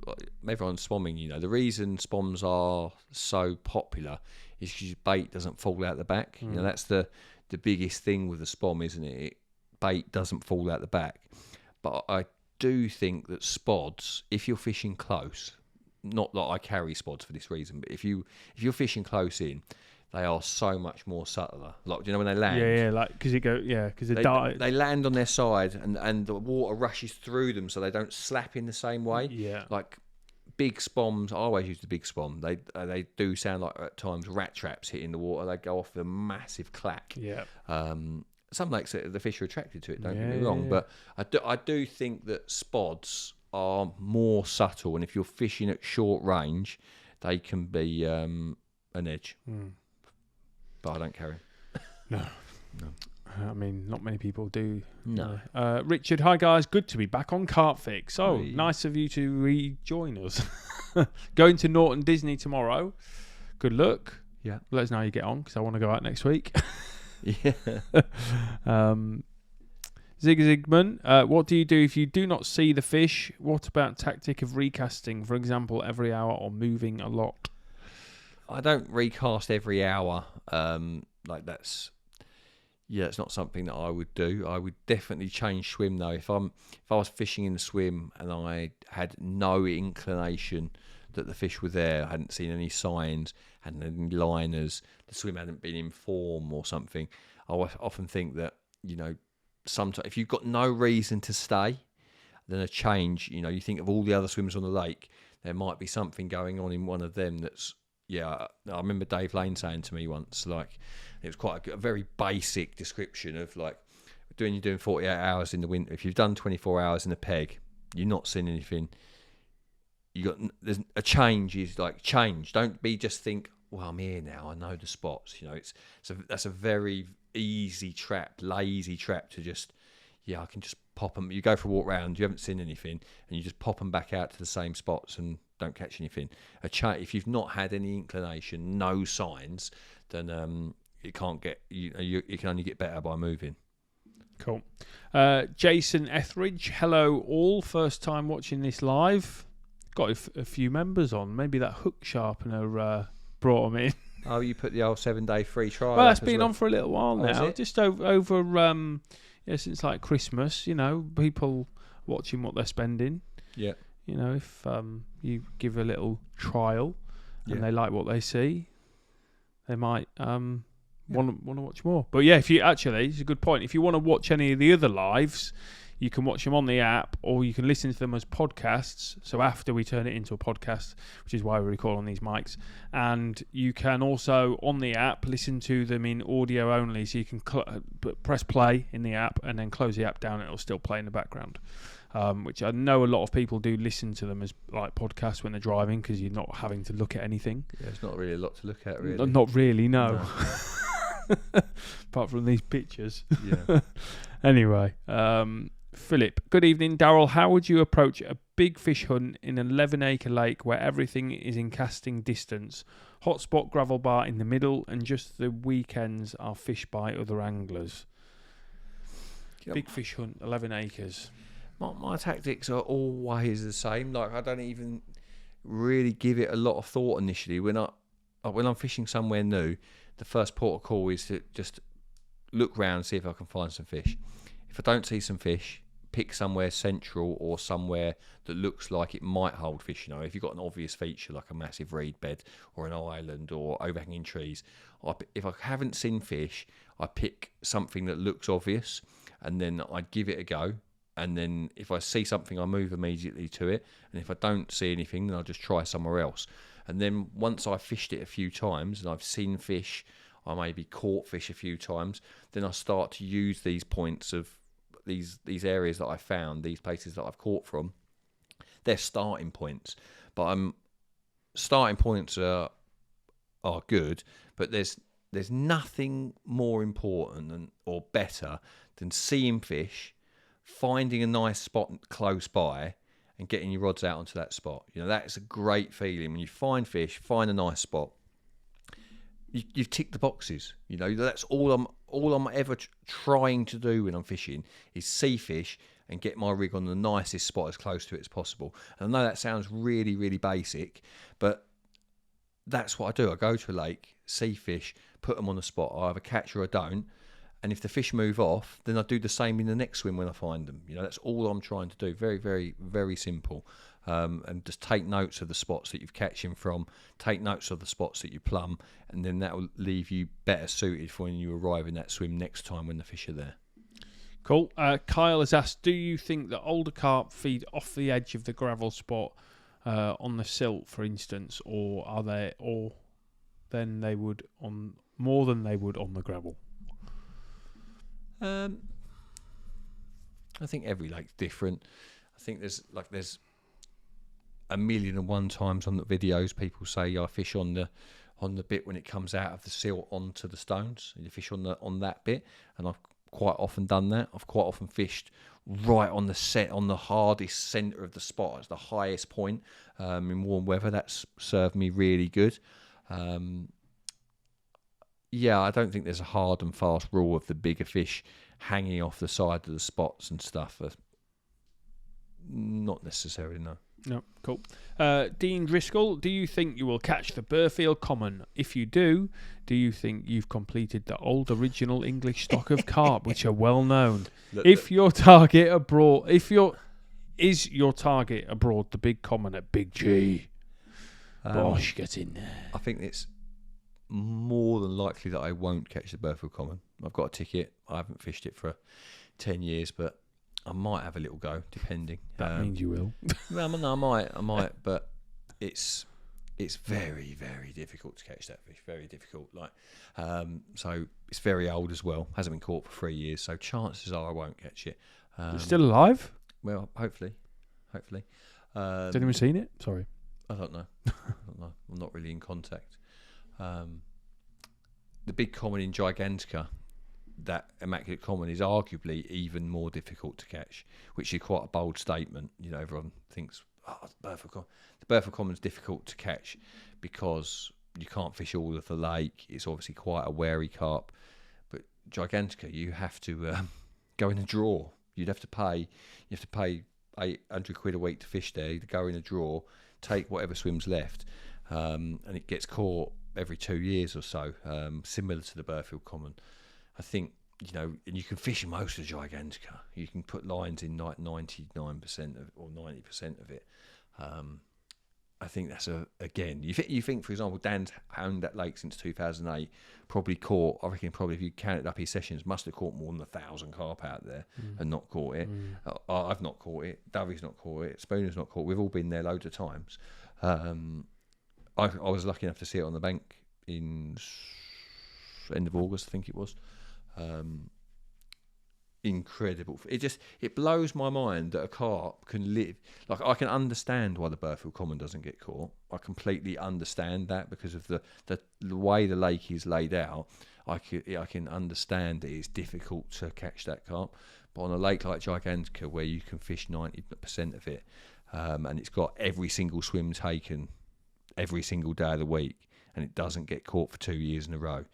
everyone's spomming. The reason spoms are so popular is because bait doesn't fall out the back. That's the biggest thing with the spom, isn't it? Bait doesn't fall out the back. But I do think that spods, if you're fishing close, not that I carry spods for this reason, but if you're fishing close in, they are so much more subtler. Like, do you know when they land? Yeah, like because they land on their side and the water rushes through them, so they don't slap in the same way. Yeah, like big spoms, I always use the big spom. They do sound like at times rat traps hitting the water. They go off with a massive clack. Yeah. Some lakes, the fish are attracted to it, don't get me wrong, but I do think that spods are more subtle, and if you're fishing at short range, they can be an edge. But I don't carry. No. I mean, not many people do. No. Richard, hi guys, good to be back on CarpFix. Oh, nice of you to rejoin us. Going to Norton Disney tomorrow. Good luck. Yeah. Let us know how you get on, because I want to go out next week. Yeah. Zigmund, what do you do if you do not see the fish? What about tactic of recasting, for example, every hour or moving a lot? I don't recast every hour. It's not something that I would do. I would definitely change swim though. If I was fishing in the swim and I had no inclination that the fish were there, I hadn't seen any signs, hadn't had any liners, the swim hadn't been in form or something, I often think that, sometimes if you've got no reason to stay, then a change, you think of all the other swims on the lake, there might be something going on in one of them that's, I remember Dave Lane saying to me once, it was quite a very basic description of you're doing 48 hours in the winter. If you've done 24 hours in a peg, you're not seeing anything. There's a change is change. Don't be just think, well, I'm here now, I know the spots. That's a very easy trap, lazy trap to just, I can just pop them. You go for a walk round, you haven't seen anything, and you just pop them back out to the same spots and don't catch anything. If you've not had any inclination, no signs, then you can't get. You can only get better by moving. Cool. Jason Etheridge, hello all. First time watching this live. Got a few members on. Maybe that hook sharpener brought them in. Oh, you put the old 7-day free trial. Well, that's been on for a little while now. Just over since Christmas. People watching what they're spending. Yeah. If you give a little trial and they like what they see, they might want to watch more. But yeah, it's a good point. If you want to watch any of the other lives, you can watch them on the app, or you can listen to them as podcasts. So after we turn it into a podcast, which is why we record on these mics, and you can also on the app listen to them in audio only. So you can press play in the app and then close the app down, and it'll still play in the background. Which I know a lot of people do listen to them as podcasts when they're driving, because you're not having to look at anything. Yeah, there's not really a lot to look at, really. Not really, no. Apart from these pictures. Yeah. Anyway, Philip, good evening. Darrell, how would you approach a big fish hunt in an 11-acre lake where everything is in casting distance? Hotspot gravel bar in the middle, and just the weekends are fished by other anglers. Big fish hunt, 11 acres. My tactics are always the same. I don't even really give it a lot of thought initially. When I'm fishing somewhere new, the first port of call is to just look round, see if I can find some fish. If I don't see some fish, pick somewhere central or somewhere that looks like it might hold fish. If you've got an obvious feature like a massive reed bed or an island or overhanging trees, if I haven't seen fish, I pick something that looks obvious, and then I give it a go. And then if I see something, I move immediately to it. And if I don't see anything, then I'll just try somewhere else. And then once I've fished it a few times and I've seen fish, I maybe caught fish a few times, then I start to use these points of these areas that I found, these places that I've caught from. They're starting points. But starting points are good, but there's nothing more important or better than seeing fish, finding a nice spot close by, and getting your rods out onto that spot. That's a great feeling when you find fish, find a nice spot. You've ticked the boxes. That's all I'm ever trying to do when I'm fishing is see fish and get my rig on the nicest spot as close to it as possible. And I know that sounds really, really basic, but that's what I do. I go to a lake, see fish, put them on the spot. I either catch or I don't. And if the fish move off, then I do the same in the next swim when I find them. That's all I'm trying to do. Very, very, very simple. And just take notes of the spots that you've catching from, take notes of the spots that you plumb, and then that will leave you better suited for when you arrive in that swim next time when the fish are there. Cool. Kyle has asked, do you think that older carp feed off the edge of the gravel spot on the silt, for instance, or are they than they would on more than they would on the gravel? I think every lake's different. I think there's 1,000,001 times on the videos people say I fish on the bit when it comes out of the silt onto the stones. You fish on that bit, and I've quite often done that. I've quite often fished right on the hardest centre of the spot. It's the highest point in warm weather. That's served me really good. Yeah, I don't think there's a hard and fast rule of the bigger fish hanging off the side of the spots and stuff. Not necessarily, no. No, cool. Dean Driscoll, do you think you will catch the Burfield Common? If you do you think you've completed the old original English stock of carp, which are well known? Is your target abroad the big common at Big G? Bosh, get in there. I think it's more than likely that I won't catch the Burfield Common. I've got a ticket. I haven't fished it for 10 years, but I might have a little go, depending. That means you will. Well, no, I might, but it's very, very difficult to catch that fish. Very difficult. So it's very old as well. Hasn't been caught for 3 years, so chances are I won't catch it. It's still alive? Well, hopefully. Has anyone seen it? Sorry, I don't know. I'm not really in contact. The big common in Gigantica, that immaculate common, is arguably even more difficult to catch, which is quite a bold statement. You know, everyone thinks, the Burfield Common's difficult to catch because you can't fish all of the lake. It's obviously quite a wary carp. But Gigantica, you have to go in a draw. You have to pay £800 a week to fish there, to go in a draw, take whatever swims left, and it gets caught every 2 years or so, similar to the Burfield Common. I think, and you can fish most of Gigantica. You can put lines in like 99% or 90% of it. I think that's you think, for example, Dan's owned that lake since 2008, probably caught, I reckon probably if you counted up his sessions, must have caught more than 1,000 carp out there and not caught it. I've not caught it. Dovey's not caught it. Spooner's not caught it. We've all been there loads of times. I was lucky enough to see it on the bank in end of August, I think it was. Incredible. It blows my mind that a carp can live. Like, I can understand why the Burfield Common doesn't get caught. I completely understand that because of the way the lake is laid out. I can understand that it's difficult to catch that carp. But on a lake like Gigantica, where you can fish 90% of it, and it's got every single swim taken every single day of the week, and it doesn't get caught for 2 years in a row.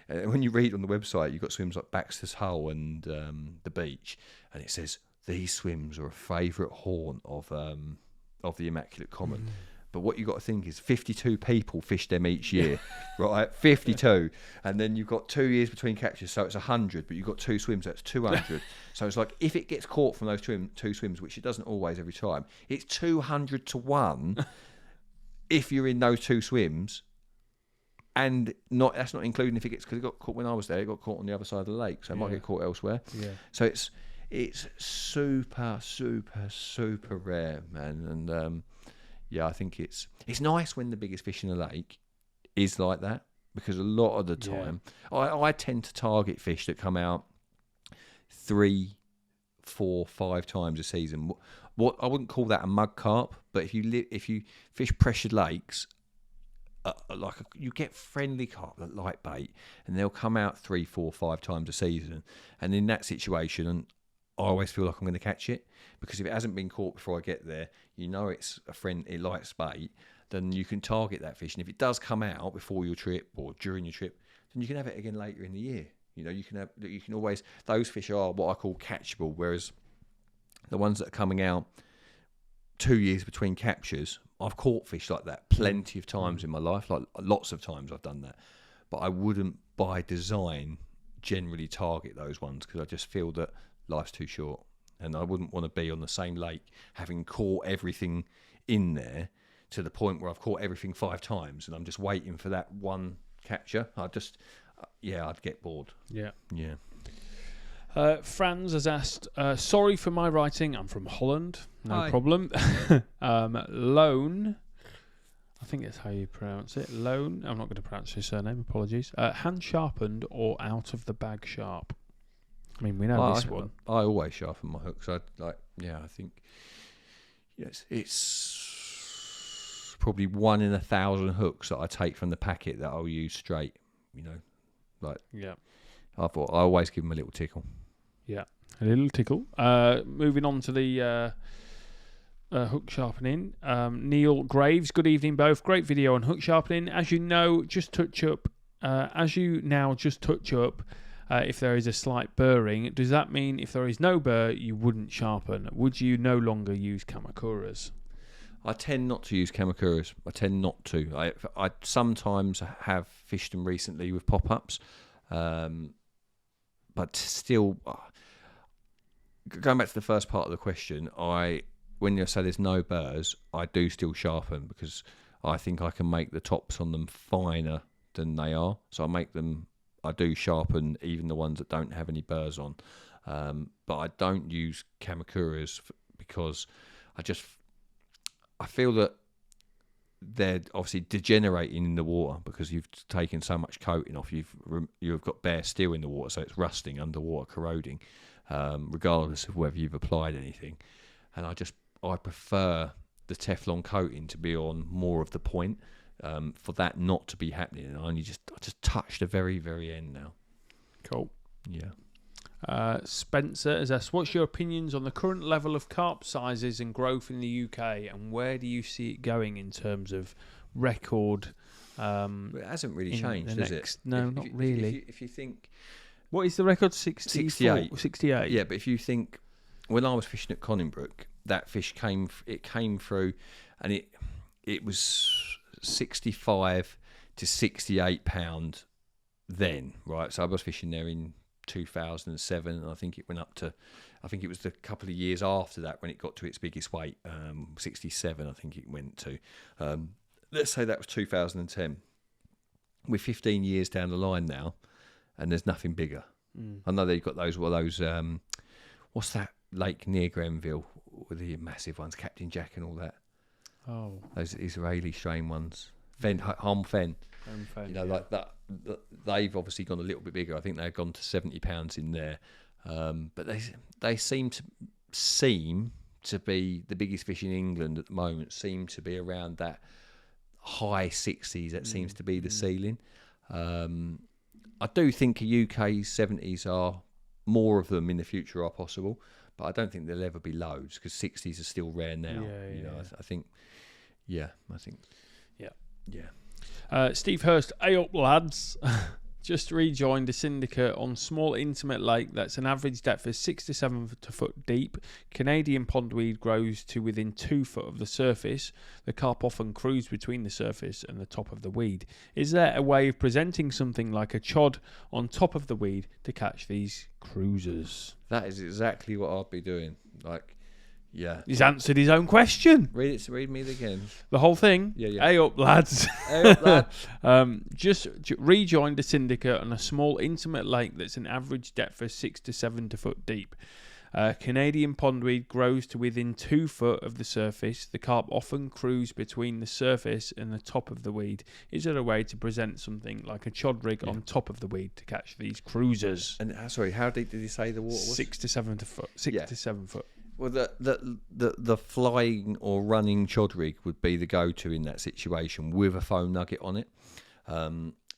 When you read on the website, you've got swims like Baxter's Hull and the beach, and it says these swims are a favourite haunt of the Immaculate Common. But what you've got to think is 52 people fish them each year, right? 52. And then you've got 2 years between catches, so it's 100, but you've got two swims, so it's 200. So it's like, if it gets caught from those two swims, which it doesn't always every time, it's 200 to 1 if you're in those two swims. And that's not including if it gets, because it got caught when I was there, it got caught on the other side of the lake, so it might get caught elsewhere. Yeah. So it's super, super, super rare, man. And I think it's nice when the biggest fish in the lake is like that, because a lot of the time I tend to target fish that come out 3, 4, 5 times a season. What I wouldn't call that a mud carp, but if you fish pressured lakes, you get friendly carp that like bait, and they'll come out 3, 4, 5 times a season. And in that situation, I always feel like I'm going to catch it, because if it hasn't been caught before I get there, it's a friend, it likes bait, then you can target that fish. And if it does come out before your trip or during your trip, then you can have it again later in the year. You can always, those fish are what I call catchable, whereas the ones that are coming out 2 years between captures, I've caught fish like that plenty of times in my life, like lots of times I've done that. But I wouldn't, by design, generally target those ones, because I just feel that life's too short, and I wouldn't want to be on the same lake having caught everything in there to the point where I've caught everything 5 times and I'm just waiting for that one capture. I'd get bored. Yeah. Franz has asked, sorry for my writing. I'm from Holland. No Hi. problem. Loan. I think that's how you pronounce it. Loan. I'm not going to pronounce his surname. Apologies. Hand sharpened or out of the bag sharp? I mean, we know this one. I always sharpen my hooks. I think yes, it's probably 1 in 1,000 hooks that I take from the packet that I'll use straight. Yeah. I always give them a little tickle. Yeah, a little tickle. Moving on to the hook sharpening. Neil Graves, good evening both. Great video on hook sharpening. As you now just touch up, if there is a slight burring, does that mean if there is no burr, you wouldn't sharpen? Would you no longer use Kamakuras? I tend not to use Kamakuras. I tend not to. I sometimes have fished them recently with pop-ups, but still, going back to the first part of the question, when you say there's no burrs, I do still sharpen because I think I can make the tops on them finer than they are. So I do sharpen even the ones that don't have any burrs on. But I don't use Kamakuras because I feel that they're obviously degenerating in the water because you've taken so much coating off. You've got bare steel in the water, so it's rusting underwater, corroding, regardless of whether you've applied anything. And I prefer the Teflon coating to be on more of the point, for that not to be happening. And I just touch the very, very end now. Cool. Yeah. Spencer has asked, what's your opinions on the current level of carp sizes and growth in the UK, and where do you see it going in terms of record? It hasn't really changed, has it? No, not really. If you think... What is the record? 68. 68. Yeah, but if you think, when I was fishing at Conningbrook, that fish came through, and it was 65 to 68 pound then, right? So I was fishing there in 2007, and I think it went up to, I think it was the couple of years after that when it got to its biggest weight, 67 I think it went to. Let's say that was 2010. We're 15 years down the line now, and there's nothing bigger. I know they've got those what's that lake near Grenville with the massive ones, Captain Jack and all that. Oh, those Israeli strain ones, Hom Fen. Like that. They've obviously gone a little bit bigger. I think they've gone to 70 pounds in there, but they seem to be the biggest fish in England at the moment. Seem to be around that high 60s. That seems to be the ceiling. I do think a UK 70s are more of them in the future are possible, but I don't think there'll ever be loads because 60s are still rare now. I think. Steve Hurst, hey up lads. Just rejoined a syndicate on small intimate lake that's an average depth of 6 to 7 foot deep. Canadian pondweed grows to within 2 foot of the surface. The carp often cruise between the surface and the top of the weed. Is there a way of presenting something like a chod on top of the weed to catch these cruisers? That is exactly what I'd be doing. Yeah. He's answered his own question. Read me again. The whole thing? Yeah. Hey up, lads. Hey up, lad. Just rejoined a syndicate on a small intimate lake that's an average depth of 6 to 7 foot deep. Canadian pondweed grows to within 2 foot of the surface. The carp often cruise between the surface and the top of the weed. Is there a way to present something like a chod rig on top of the weed to catch these cruisers? And sorry, how deep did he say the water was? 6 to 7 foot. 6 to 7 foot. Well, the flying or running chod rig would be the go-to in that situation with a foam nugget on it.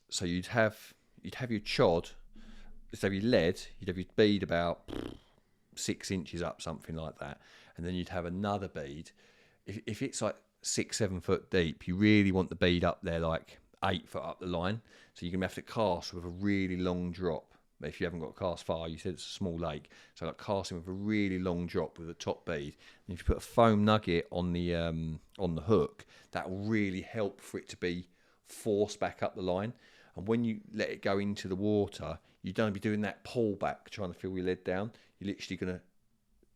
So you'd have your chod, so your lead, you'd have your bead about 6 inches up, something like that, and then you'd have another bead. If it's like 6-7 foot deep, you really want the bead up there like 8 foot up the line. So you're gonna have to cast with a really long drop. If you haven't got a cast far, you said it's a small lake, so like casting with a really long drop with a top bead. And if you put a foam nugget on the hook, that will really help for it to be forced back up the line. And when you let it go into the water, you don't be doing that pull back trying to feel your lead down. You're literally going to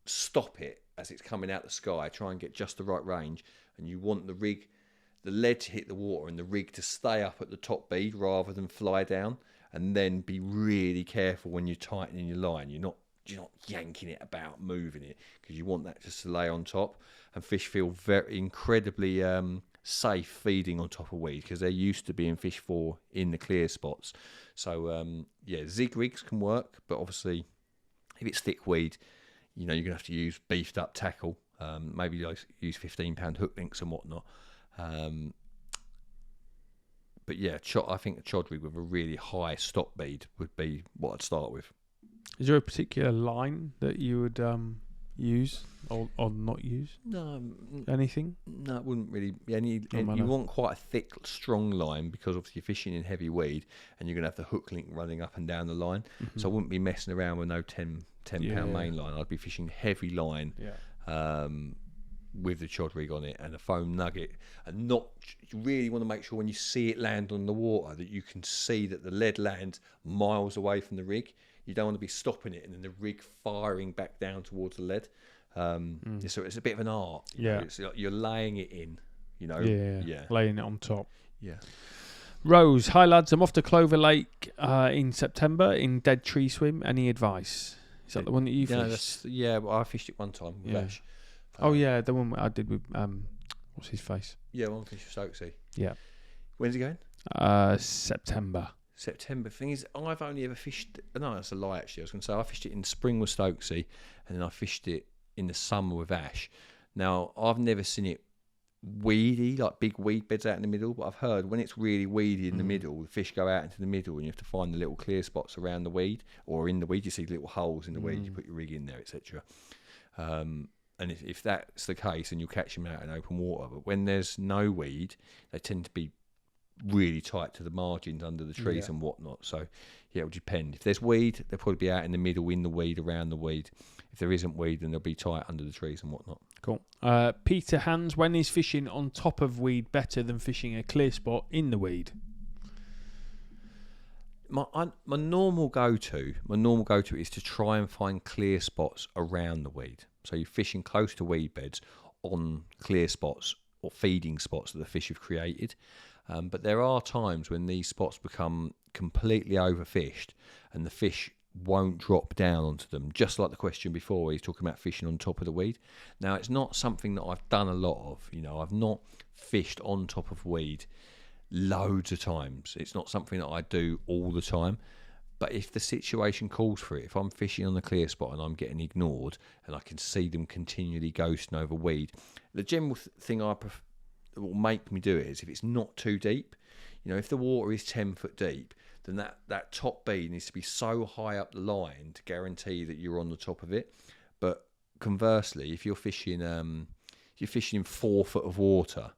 stop it as it's coming out the sky, try and get just the right range, and you want the lead to hit the water and the rig to stay up at the top bead rather than fly down. And then be really careful when you're tightening your line. You're not you're not yanking it about, moving it, because you want that just to lay on top. And fish feel very incredibly safe feeding on top of weed, because they're used to being fished for in the clear spots. So zig rigs can work, but obviously if it's thick weed, you're going to have to use beefed up tackle. Maybe use 15-pound hook links and whatnot. But yeah, I think a chod rig with a really high stop bead would be what I'd start with. Is there a particular line that you would use or not use? No. Anything? No, it wouldn't really. You want quite a thick, strong line, because obviously you're fishing in heavy weed and you're going to have the hook link running up and down the line. Mm-hmm. So I wouldn't be messing around with no 10-pound main line. I'd be fishing heavy line. Yeah. With the chod rig on it and a foam nugget, and you really want to make sure when you see it land on the water that you can see that the lead lands miles away from the rig. You don't want to be stopping it and then the rig firing back down towards the lead. So it's a bit of an art. It's like you're laying it in, laying it on top. Yeah. Rose, hi lads, I'm off to Clover Lake in September in Dead Tree Swim. Any advice? Is that the one that you fished? Well, I fished it one time with Ash. The one I did with what's his face? Yeah, one fish for Stokesy. Yeah. When's he going? September. Thing is, I've only ever fished. No, that's a lie. Actually, I was going to say I fished it in spring with Stokesy, and then I fished it in the summer with Ash. Now, I've never seen it weedy, like big weed beds out in the middle, but I've heard when it's really weedy in the middle, the fish go out into the middle, and you have to find the little clear spots around the weed, or in the weed. You see little holes in the weed. You put your rig in there, etc. And if that's the case, then you'll catch them out in open water. But when there's no weed, they tend to be really tight to the margins under the trees and whatnot. So, it will depend. If there's weed, they'll probably be out in the middle, in the weed, around the weed. If there isn't weed, then they'll be tight under the trees and whatnot. Cool. Peter Hans, when is fishing on top of weed better than fishing a clear spot in the weed? My normal go-to is to try and find clear spots around the weed. So you're fishing close to weed beds on clear spots or feeding spots that the fish have created. But there are times when these spots become completely overfished and the fish won't drop down onto them, just like the question before where he's talking about fishing on top of the weed. Now, it's not something that I've done a lot of. I've not fished on top of weed loads of times. It's not something that I do all the time. But if the situation calls for it, if I'm fishing on the clear spot and I'm getting ignored and I can see them continually ghosting over weed, the general thing that will make me do it is if it's not too deep. If the water is 10 foot deep, then that top bead needs to be so high up the line to guarantee that you're on the top of it. But conversely, if you're fishing in 4 foot of water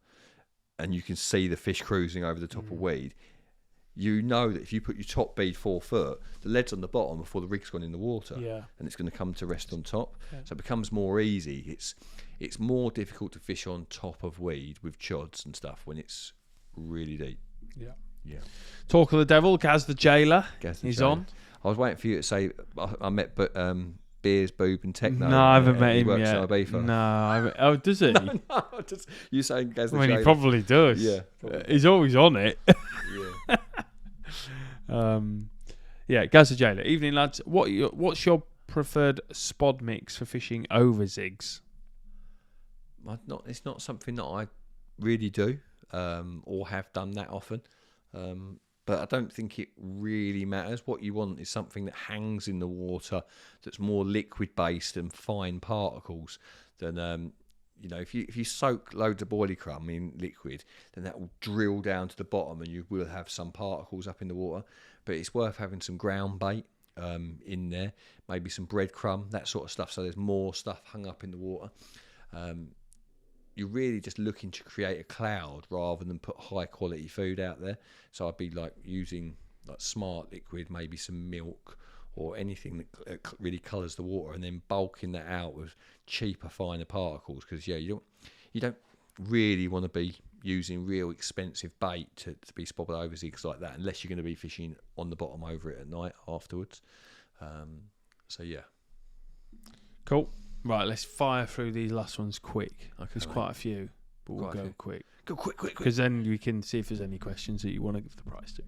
and you can see the fish cruising over the top of weed, you know that if you put your top bead 4 foot, the lead's on the bottom before the rig's gone in the water, and it's going to come to rest on top. Yeah. So it becomes more easy. It's more difficult to fish on top of weed with chods and stuff when it's really deep. Yeah. Talk of the devil, Gaz the jailer. He's on. I was waiting for you to say I met, Beers, Boob, and Techno. No, I haven't met him yet. No, oh, does he? no, just you saying Gaz the jailer. He probably does. Yeah, probably. He's always on it. Yeah. Gaz the jailer. Evening, lads. What's your preferred spod mix for fishing over zigs? It's not something that I really do or have done that often. But I don't think it really matters. What you want is something that hangs in the water, that's more liquid based and fine particles than if you soak loads of boilie crumb in liquid, then that will drill down to the bottom and you will have some particles up in the water. But it's worth having some ground bait in there, maybe some breadcrumb, that sort of stuff, so there's more stuff hung up in the water. You're really just looking to create a cloud rather than put high quality food out there. So I'd be like using like smart liquid, maybe some milk or anything that really colours the water, and then bulking that out with cheaper, finer particles. Because you don't really want to be using real expensive bait to be spotted over zigs like that, unless you're going to be fishing on the bottom over it at night afterwards. So yeah. Cool. Right, let's fire through these last ones quick. Okay, There's quite a few. but we'll go quick. Go quick. Because then we can see if there's any questions that you want to give the prize to.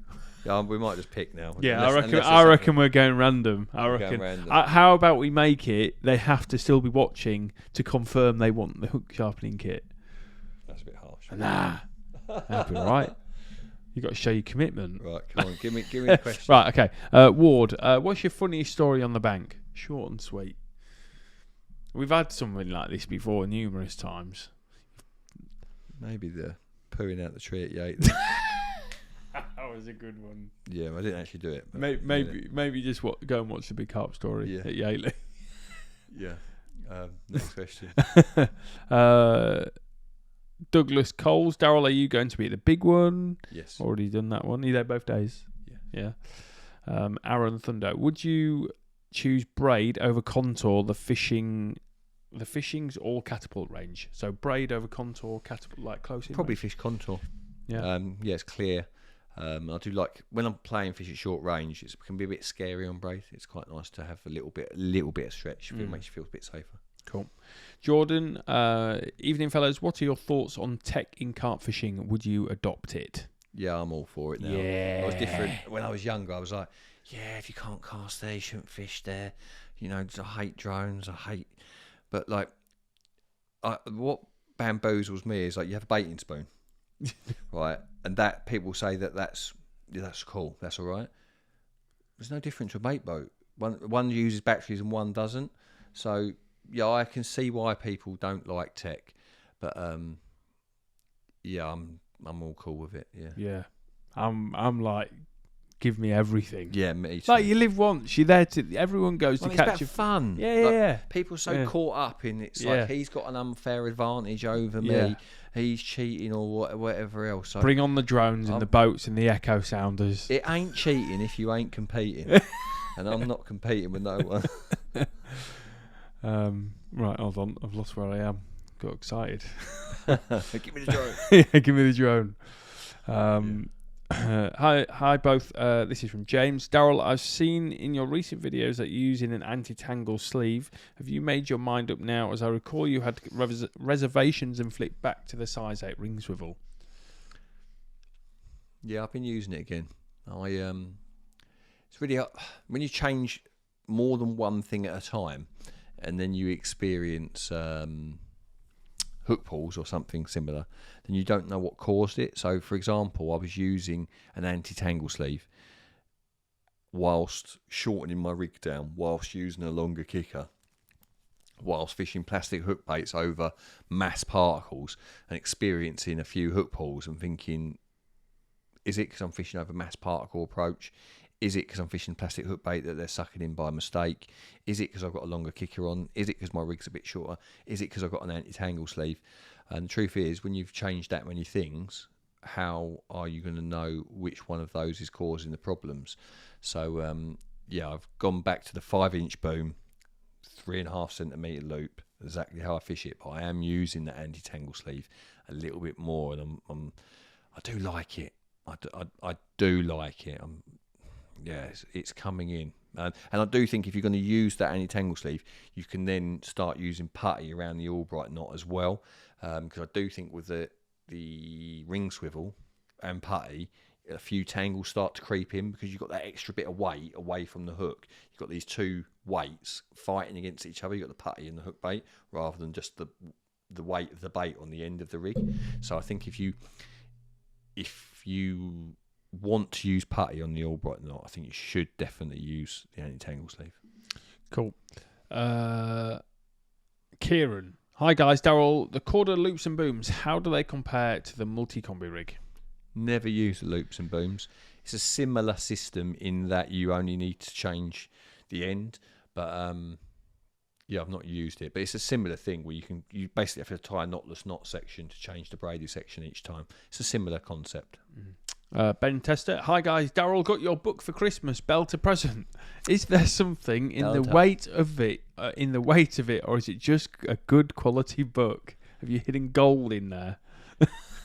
Yeah, we might just pick now. Yeah, I reckon we're going random. How about we make it? They have to still be watching to confirm they want the hook sharpening kit. That's a bit harsh. Nah, that'd be all right. You got to show your commitment. Right, come on, give me the question. Right, okay. Ward, what's your funniest story on the bank? Short and sweet. We've had something like this before numerous times. Maybe the pooing out the tree at Yates. That was a good one. Yeah, I didn't actually do it. But maybe just go and watch the Big Carp story at Yateley. Yeah. Next question. Douglas Coles. Darrell, are you going to be at the big one? Yes. Already done that one. Are you there both days? Yeah. Aaron Thunder. Would you choose braid over contour, the fishing's all catapult range? So braid over contour, catapult, like close in. Probably fish contour. Yeah. It's clear. I do like when I'm playing fish at short range. It can be a bit scary on braid. It's quite nice to have a little bit of stretch. It makes you feel a bit safer. Cool. Jordan, evening fellas. What are your thoughts on tech in carp fishing? Would you adopt it? Yeah, I'm all for it now. Yeah. I was different when I was younger. I was like, yeah, if you can't cast there, you shouldn't fish there. You know, I hate drones. But like, what bamboozles me is like you have a baiting spoon, right? And that people say that's cool, that's all right. There's no difference with bait boat. One uses batteries and one doesn't. So yeah, I can see why people don't like tech, but yeah, I'm all cool with it. Yeah, I'm like, give me everything. Yeah, me too. Like you live once, you're there to. Everyone goes to catch your fun. Yeah. People are so caught up in it's like he's got an unfair advantage over me. He's cheating or whatever else. So bring on the drones and the boats and the echo sounders. It ain't cheating if you ain't competing, and I'm not competing with no one. Right, hold on. I've lost where I am. Got excited. Give me the drone. Yeah, give me the drone. Hi both. This is from James. Darrell, I've seen in your recent videos that you're using an anti-tangle sleeve. Have you made your mind up now? As I recall, you had reservations and flipped back to the size 8 ring swivel. Yeah, I've been using it again. It's really when you change more than one thing at a time, and then you experience hook pulls or something similar, then you don't know what caused it. So, for example, I was using an anti-tangle sleeve whilst shortening my rig down, whilst using a longer kicker, whilst fishing plastic hook baits over mass particles and experiencing a few hook pulls and thinking, is it because I'm fishing over mass particle approach? Is it because I'm fishing plastic hook bait that they're sucking in by mistake? Is it because I've got a longer kicker on? Is it because my rig's a bit shorter? Is it because I've got an anti-tangle sleeve? And the truth is, when you've changed that many things, how are you going to know which one of those is causing the problems? So, I've gone back to the 5-inch boom, 3.5 centimetre loop, exactly how I fish it. But I am using the anti-tangle sleeve a little bit more, and I do like it. I do like it. It's coming in. And I do think if you're going to use that anti-tangle sleeve, you can then start using putty around the Albright knot as well. Because I do think with the ring swivel and putty, a few tangles start to creep in because you've got that extra bit of weight away from the hook. You've got these two weights fighting against each other. You've got the putty and the hook bait rather than just the weight of the bait on the end of the rig. So I think if you want to use putty on the Albright knot, I think you should definitely use the anti-tangle sleeve. Cool. Kieran. Hi guys, Darrell. The Corda loops and booms, how do they compare to the multi-combi rig? Never use the loops and booms. It's a similar system in that you only need to change the end, but I've not used it. But it's a similar thing where you basically have to tie a knotless knot section to change the braided section each time. It's a similar concept. Ben Tester. Hi guys, Darrell got your book for Christmas. Belter present. Is there something in the weight of it, or is it just a good quality book? Have you hidden gold in there?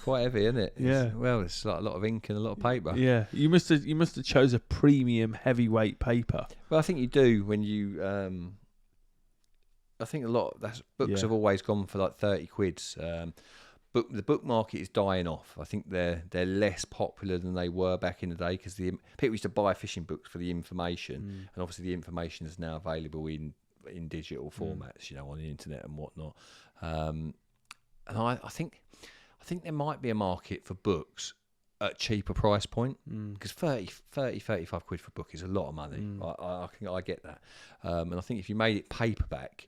Quite heavy, isn't it? Yeah. It's like a lot of ink and a lot of paper. Yeah. You must have chose a premium heavyweight paper. Well, I think you do when you. I think a lot of books have always gone for like 30 quids. the book market is dying off. I think they're less popular than they were back in the day because the people used to buy fishing books for the information, and obviously the information is now available in digital formats, you know, on the internet and whatnot. And I think there might be a market for books at a cheaper price point, because 30, 35 quid for a book is a lot of money. I get that. And I think if you made it paperback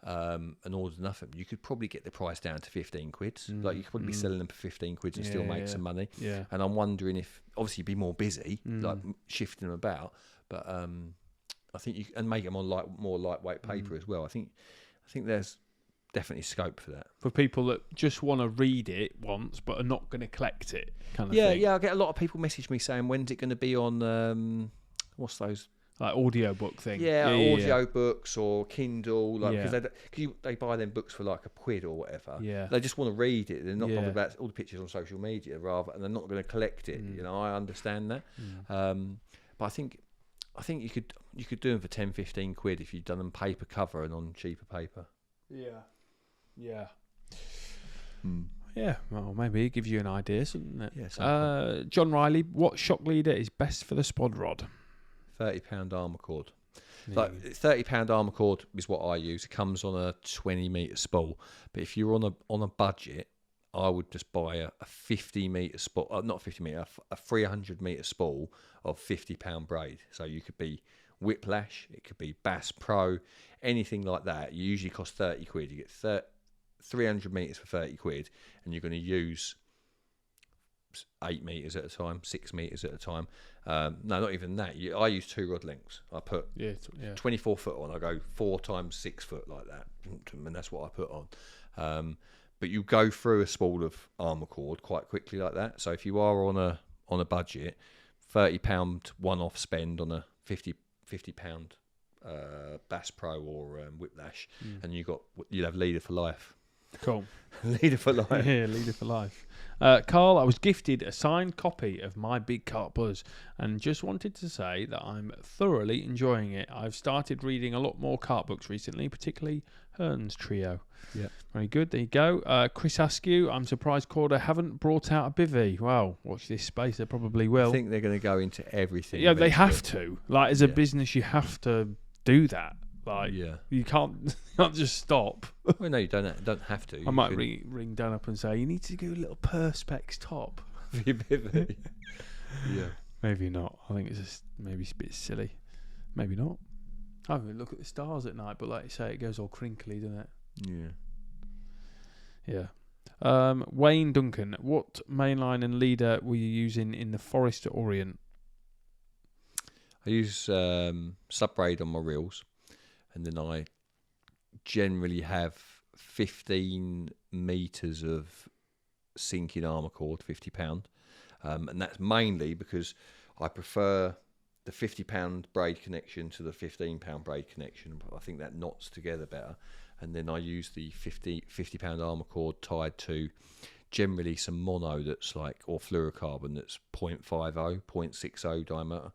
and ordered enough of them, you could probably get the price down to 15 quid. Like you could probably be selling them for 15 quid and still make some money. Yeah. And I'm wondering if, obviously you'd be more busy, like shifting them about, but I think you and make them on more lightweight paper as well. I think there's definitely scope for that. For people that just want to read it once but are not going to collect it, kind of thing. Yeah, I get a lot of people message me saying, when's it going to be on, what's those? Like audiobook thing. Yeah, audio books or Kindle, like because they buy them books for like £1 or whatever. Yeah, they just want to read it. They're not bothered about all the pictures on social media, and they're not going to collect it. You know, I understand that. But I think you could do them for 10, 15 quid if you've done them paper cover and on cheaper paper. Yeah. Yeah, well, maybe it gives you an idea, something. Yeah. John Riley, what shock leader is best for the spod rod? £30 armour cord. Like £30 armour cord is what I use. It comes on a 20-metre spool. But if you're on a budget, I would just buy a 50-metre spool, not 50-metre, a 300-metre spool of £50 braid. So you could be Whiplash, it could be Bass Pro, anything like that. You usually cost 30 quid. You get 300 metres for 30 quid, and you're going to use 8 metres at a time, 6 metres at a time. No, not even that. I use 2 rod lengths. I put 24 foot on. I go 4 times 6 foot like that, and that's what I put on. But you go through a spool of armour cord quite quickly like that. So if you are on a budget, £30 one-off spend on a £50 Bass Pro or Whiplash, and you'll have leader for life. Cool. Leader for life. Yeah, leader for life. Carl, I was gifted a signed copy of My Big Carp Buzz and just wanted to say that I'm thoroughly enjoying it. I've started reading a lot more carp books recently, particularly Hearn's Trio. Yeah. Very good. There you go. Chris Askew, I'm surprised Corda haven't brought out a bivvy. Wow, watch this space. They probably will. I think they're going to go into everything. Yeah, eventually. They have to. Like, as a business, you have to do that. Like, you can't just stop. Well, no, you don't have to. I might ring Dan up and say, you need to do a little Perspex top for your bivvy. Yeah. Maybe not. I think it's just maybe a bit silly. Maybe not. I don't even look at the stars at night, but like you say, it goes all crinkly, doesn't it? Yeah. Wayne Duncan, what mainline and leader were you using in the Forester Orient? I use sub-braid on my reels, and then I generally have 15 metres of sinking armour cord, £50. And that's mainly because I prefer the £50 braid connection to the £15 braid connection. I think that knots together better. And then I use the £50 armour cord tied to generally some mono that's like, or fluorocarbon that's 0.50, 0.60 diameter.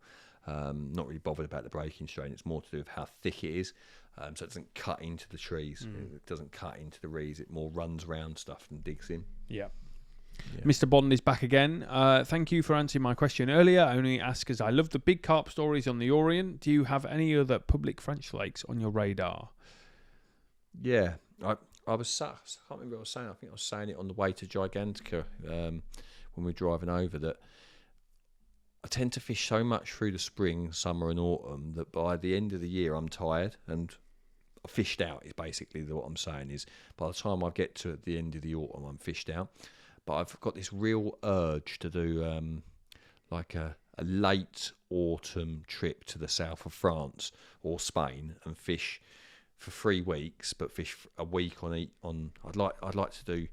Not really bothered about the breaking strain. It's more to do with how thick it is. So it doesn't cut into the trees. It doesn't cut into the reeds. It more runs round stuff and digs in. Yeah. Mr. Bond is back again. Thank you for answering my question earlier. I only ask as I love the big carp stories on the Orient. Do you have any other public French lakes on your radar? Yeah. I can't remember what I was saying. I think I was saying it on the way to Gigantica when we were driving over, that I tend to fish so much through the spring, summer and autumn that by the end of the year I'm tired and I fished out is basically what I'm saying. Is by the time I get to the end of the autumn I'm fished out. But I've got this real urge to do like a late autumn trip to the south of France or Spain and fish for 3 weeks, but fish a week on. I'd like to do,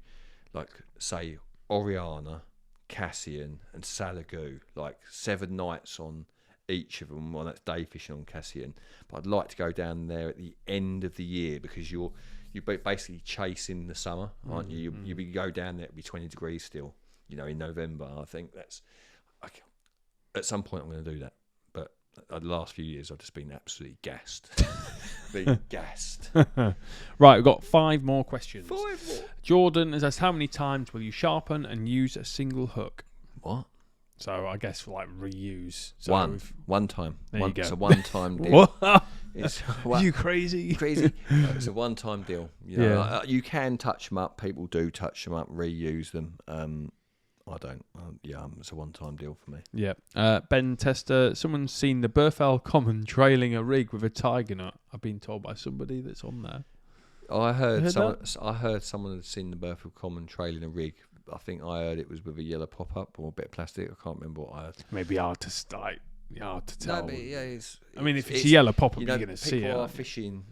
like, say, Oriana, Cassian and Salagoo, like 7 nights on each of them. Well, that's day fishing on Cassian, but I'd like to go down there at the end of the year because you're basically chasing the summer, aren't you? You go down there, it'll be 20 degrees still, in November. I think at some point I'm going to do that, but the last few years I've just been absolutely gassed. Been gassed. Right, we've got 5 more questions. 5 more. Jordan has asked, how many times will you sharpen and use a single hook? What? So I guess like reuse. So one time. There you go. It's a one-time deal. What? It's Are you crazy? crazy. No, it's a one-time deal. You know, Yeah. you can touch them up. People do touch them up, reuse them. I don't. It's a one-time deal for me. Yeah. Ben Tester, someone's seen the Burfell Common trailing a rig with a tiger nut. I've been told by somebody that's on there. I heard Heard someone had seen the Burfell Common trailing a rig. I think I heard it was with a yellow pop-up or a bit of plastic. I can't remember what I heard. Maybe hard to tell. No, but it's a yellow pop-up, you're going to see it. People are fishing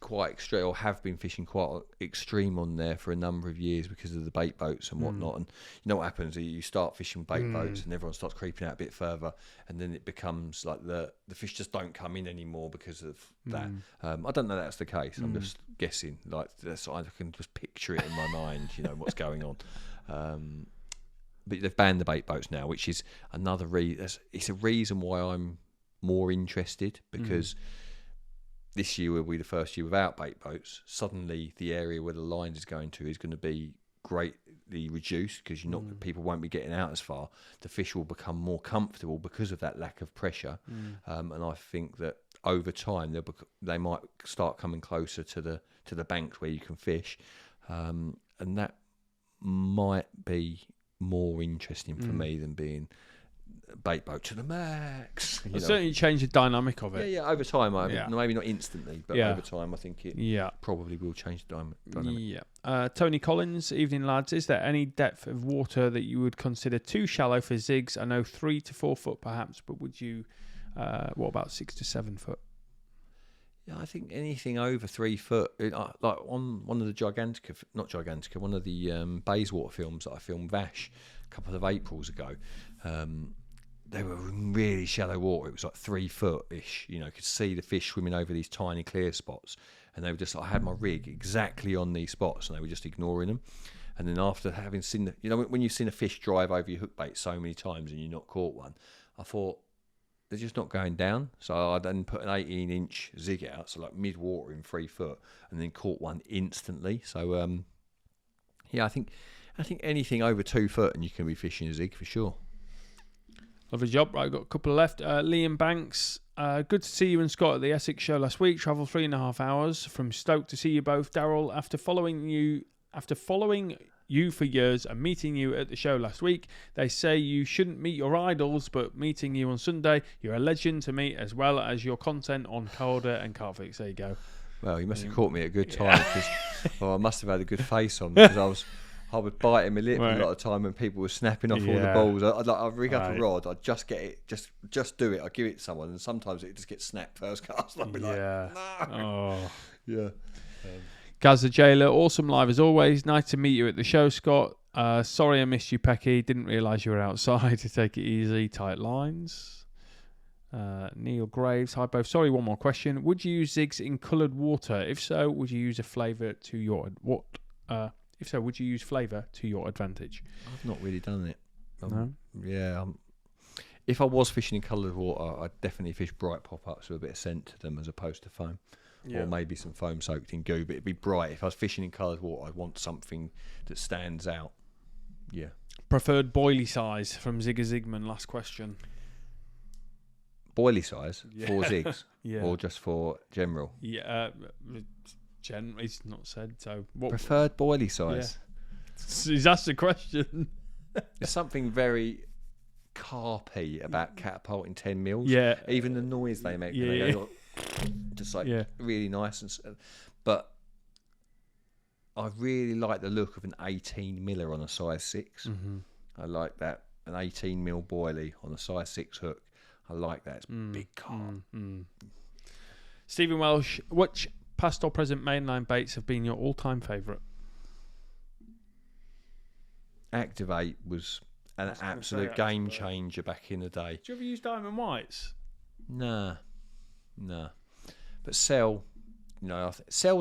quite extreme, or have been fishing quite extreme on there for a number of years because of the bait boats and whatnot. And you know what happens? You start fishing bait boats and everyone starts creeping out a bit further, and then it becomes like the fish just don't come in anymore because of that. I don't know that's the case. I'm just guessing. Like I can just picture it in my mind. You know what's going on. But they've banned the bait boats now, which is another reason. It's a reason why I'm more interested, because this year will be the first year without bait boats. Suddenly, the area where the line is going to be greatly reduced because people won't be getting out as far. The fish will become more comfortable because of that lack of pressure, and I think that over time they might start coming closer to the banks where you can fish, and that might be more interesting for me than being a bait boat to the max. It'll certainly change the dynamic of it. Yeah, over time, maybe not instantly, but over time I think it probably will change the dynamic. Yeah. Tony Collins, evening lads, is there any depth of water that you would consider too shallow for zigs? I know 3 to 4 foot perhaps, but would you, what about 6 to 7 foot? Yeah, I think anything over 3 foot, like on one of the one of the Bayswater films that I filmed Vash a couple of Aprils ago, they were in really shallow water. It was like 3 foot-ish. You know, could see the fish swimming over these tiny clear spots, and they were just. I had my rig exactly on these spots, and they were just ignoring them. And then after having seen when you've seen a fish drive over your hook bait so many times and you're not caught one, I thought, they're just not going down. So I then put an 18-inch zig out, so like mid-water in 3 foot, and then caught one instantly. So, I think anything over 2 foot and you can be fishing a zig for sure. Lovely job. Right, I've got a couple left. Liam Banks, good to see you and Scott at the Essex show last week. Travelled 3.5 hours from Stoke to see you both. Darrell, after following you for years and meeting you at the show last week, they say you shouldn't meet your idols, but meeting you on Sunday, you're a legend to me, as well as your content on Calder and CarpFix. There you go. Well, you must have caught me at a good time, because I must have had a good face on, because I would bite in my lip a lot of time when people were snapping off all the balls. I'd rig up a rod, I'd just get it, just do it, I'd give it to someone, and sometimes it just gets snapped first cast. I'd be like, no. Oh. Yeah. Gaz the Jailer, awesome live as always. Nice to meet you at the show, Scott. Sorry I missed you, Pecky. Didn't realise you were outside. To take it easy. Tight lines. Neil Graves, hi both. Sorry, one more question. Would you use zigs in coloured water? If so, would you use a flavour to your would you use flavour to your advantage? I've not really done it. No. Yeah. If I was fishing in coloured water, I'd definitely fish bright pop-ups with a bit of scent to them as opposed to foam. Or maybe some foam soaked in goo, but it'd be bright. If I was fishing in coloured water, I'd want something that stands out. Yeah. Preferred boilie size from Zigga Zigman, last question. Boilie size for zigs? Yeah. Or just for general? Yeah. It's not said, so... What, preferred boilie size? Yeah. That's the question. There's something very carpy about catapulting 10 mils. Yeah. Even the noise they make. Yeah. They go, just like really nice, but I really like the look of an 18 miller on a size 6. Mm-hmm. I like that, an 18 mil boilie on a size 6 hook. I like that. It's big carp. Stephen Welsh, which past or present mainline baits have been your all-time favourite? Activate was an absolute game changer back in the day. Did you ever use Diamond Whites? Nah. But Cell's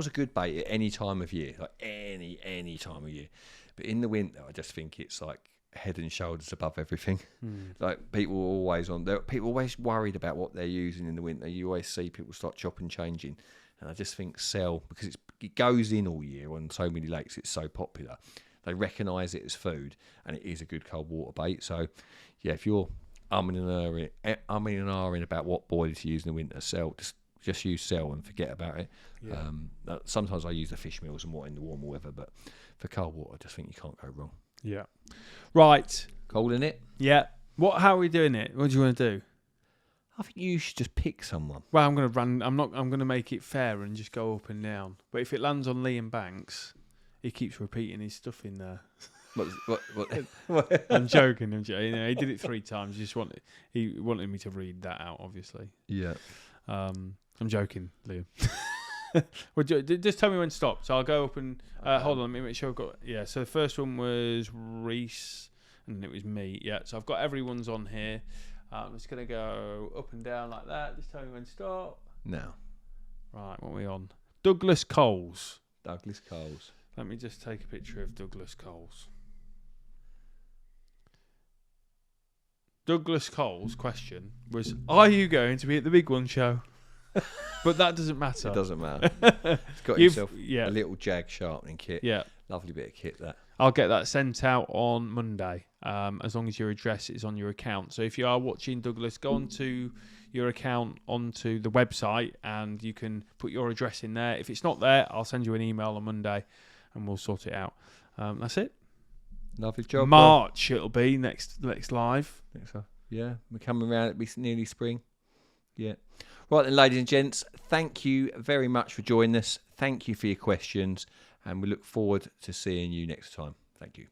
a good bait at any time of year, like any time of year. But in the winter, I just think it's like head and shoulders above everything. Like people are always people are always worried about what they're using in the winter. You always see people start chopping, changing, and I just think Cell, because it goes in all year on so many lakes, it's so popular. They recognise it as food, and it is a good cold water bait. So, yeah, if you're umming and ahhing about what boiler to use in the winter, Cell, just use Cell and forget about it. Yeah. Sometimes I use the fish meals and what in the warmer weather, but for cold water, I just think you can't go wrong. Yeah. Right. Calling it? Yeah. How are we doing it? What do you want to do? I think you should just pick someone. Well, I'm going to make it fair and just go up and down. But if it lands on Liam Banks, he keeps repeating his stuff in there. What? I'm joking. You know, he did it 3 times. He wanted me to read that out, obviously. Yeah. I'm joking, Liam. Well, just tell me when to stop. So I'll go up and hold on. Let me make sure I've got. Yeah. So the first one was Reese, and it was me. Yeah. So I've got everyone's on here. I'm just gonna go up and down like that. Just tell me when to stop. Now. Right. What are we on? Douglas Coles. Douglas Coles. Let me just take a picture of Douglas Coles. Douglas Coles' question was, "Are you going to be at the Big One show?" But that doesn't matter. It doesn't matter. It's got yourself a little Jag sharpening kit. Yeah. Lovely bit of kit, that. I'll get that sent out on Monday, as long as your address is on your account. So if you are watching Douglas, go onto your account, onto the website, and you can put your address in there. If it's not there, I'll send you an email on Monday, and we'll sort it out. That's it. Lovely job. March it'll be next live. I think so. Yeah, we're coming around. It'll be nearly spring. Yeah. Right then, ladies and gents, thank you very much for joining us. Thank you for your questions, and we look forward to seeing you next time. Thank you.